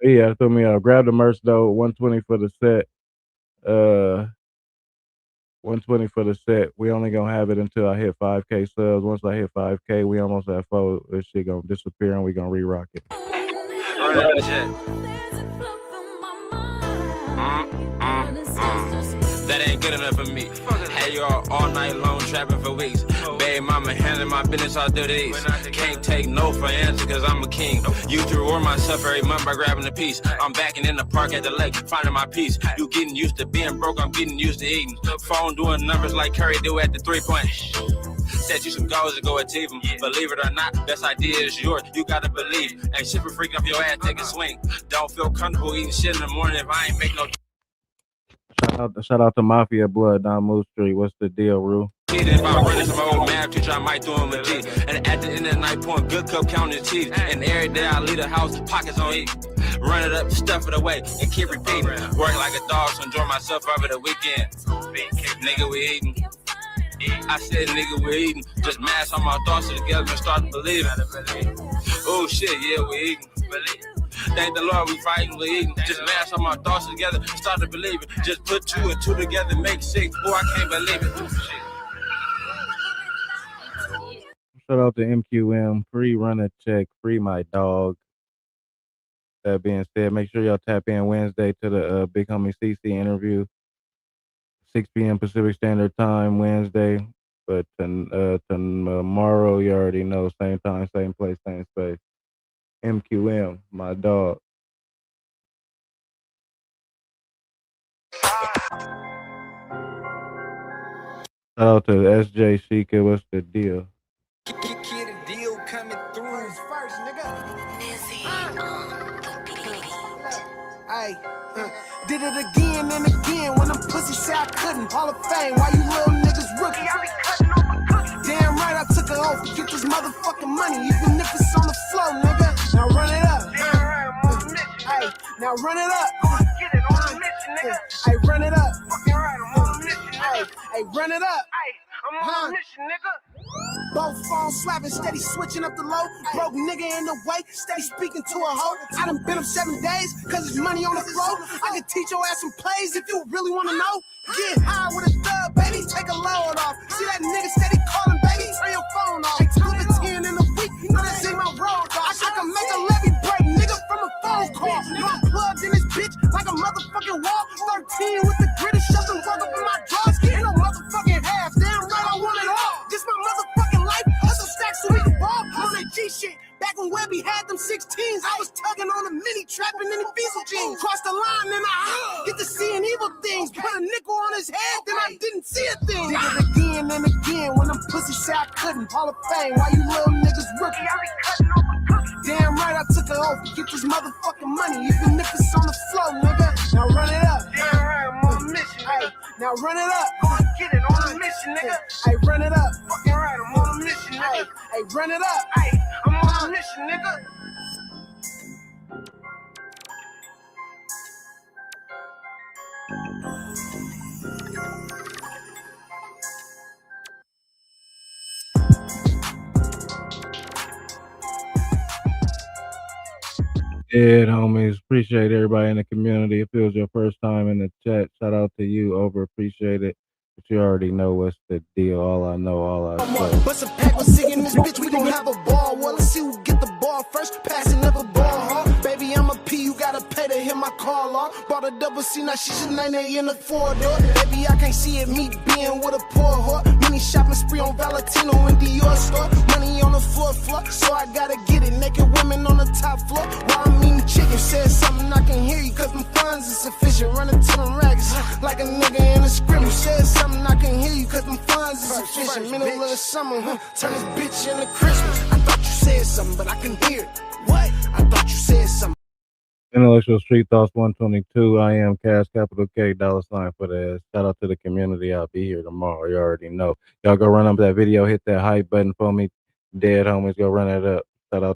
Yeah, throw me out. Grab the merch, though. 120 for the set. 120 for the set. We only gonna have it until I hit 5K subs. Once I hit 5K, we almost at 4. This shit gonna disappear and we gonna re-rock it.
That ain't good enough for me. Had you all night long trapping for weeks. Baby mama handling my business all through these. Can't take no for answer cause I'm a king. Used to reward myself every month by grabbing a piece. I'm backing in the park at the lake, finding my peace. You getting used to being broke, I'm getting used to eating. Phone doing numbers like Curry do at the 3-point. Set you some goals to go achieve them. Believe it or not, best idea is yours. You gotta believe. Ain't shit for freaking up your ass, take a swing. Don't feel comfortable eating shit in the morning if I ain't make no.
Shout out to Mafia Blood down Moose Street. What's the deal, Rue?
If I run into my old math teacher, I might do him a G. And at the end of the night, pouring good cup, counting cheese. And every day I leave the house, pockets on E. Run it up, stuff it away, and keep repeating. Work like a dog, so enjoy myself over the weekend. Nigga, we eating. I said, nigga, we eating. Just mash all my thoughts together and start to believe. Oh shit, yeah, we eating. Thank the Lord we fighting, we eating. Just mash all my thoughts together and start to believe it. Just put 2 and 2 together, make 6. Boy, I can't believe it.
Shout out to MQM. Free run a check. Free my dog. That being said, make sure y'all tap in Wednesday to the Big Homie CC interview. 6 p.m. Pacific Standard Time Wednesday. But tomorrow, you already know, same time, same place, same space. MQM, my dog. Shout out to SJ Sheikah. What's the deal?
Kid a deal coming through first, nigga. Hey, did it again and again when them pussy said I couldn't. Hall of Fame, why you little niggas rookies? Damn right, I took an oath to get this motherfucking money, even if it's on the floor, nigga. Now run it up. Hey, now run it up. Get it on a mission, nigga. Hey, run it up. Fucking right, I'm on a mission, nigga. Hey, run it up. Hey, I'm on a mission, nigga. Both phones slapping, steady switching up the low. Broke nigga in the way, steady speaking to a hoe. I done been up 7 days, cause there's money on the floor. I can teach your ass some plays if you really wanna know. Get high with a thug, baby, take a load off. See that nigga steady calling, baby, turn your phone off. Take 2 to 10 in a week, know that ain't my road, dog. I can make a levy break, nigga, from a phone call. I'm plugged in this bitch like a motherfucking wall. 13 with the gritty, shove and work up in my drawers. Ain't no motherfucking half, damn right, I want it all. Just my motherfucking life, hustle stacks so we can ball. On that G shit, back when Webby had them 16s, I was tugging on a mini trapping in the diesel jeans. Cross the line and I get to seeing evil things. Put a nickel on his head, then I didn't see a thing. Did it again and again when them pussy said I couldn't. Hall of Fame, why you little niggas rookies? Damn right, I took an oath to get this motherfucking money, even if it's on the floor, nigga. Now run it up. Damn right, I'm on a mission, nigga. Now run it up. Gonna get it on a mission, nigga. Hey, run it up. Fucking right, I'm on a mission, nigga. Hey, run it up. Hey, I'm on a mission, nigga.
Yeah, homies. Appreciate everybody in the community. If it was your first time in the chat, shout out to you. Over appreciate it. But you already know what's the deal. All I know, all I say.
Bust a pack, we're singing this bitch. We gon' have a ball. Well, let's see who get the ball first. Passing never ball, huh? Baby, I'm a P. You gotta pay to hit my call off. Bought a double C, now she's a 98 in the 4-door. Baby, I can't see it. Me being with a poor whore. Mini shopping spree on Valentino and Dior store. Money on the floor, so I gotta get it. Naked women on the top floor. While I'm eating chicken, said something I can hear you, cause my funds is sufficient. Running to them rags like a nigga in a scrimmage. Said something I can hear you, cause my funds is sufficient. Middle of the summer, turn this bitch into Christmas. I thought you said something, but I can hear it. What? I thought you said something.
Intellectual Street Thoughts 122. I am Cash Capital K $sign for the shout out to the community. I'll be here tomorrow. You already know. Y'all go run up that video, hit that hype button for me. Dead homies, go run it up. Shout out.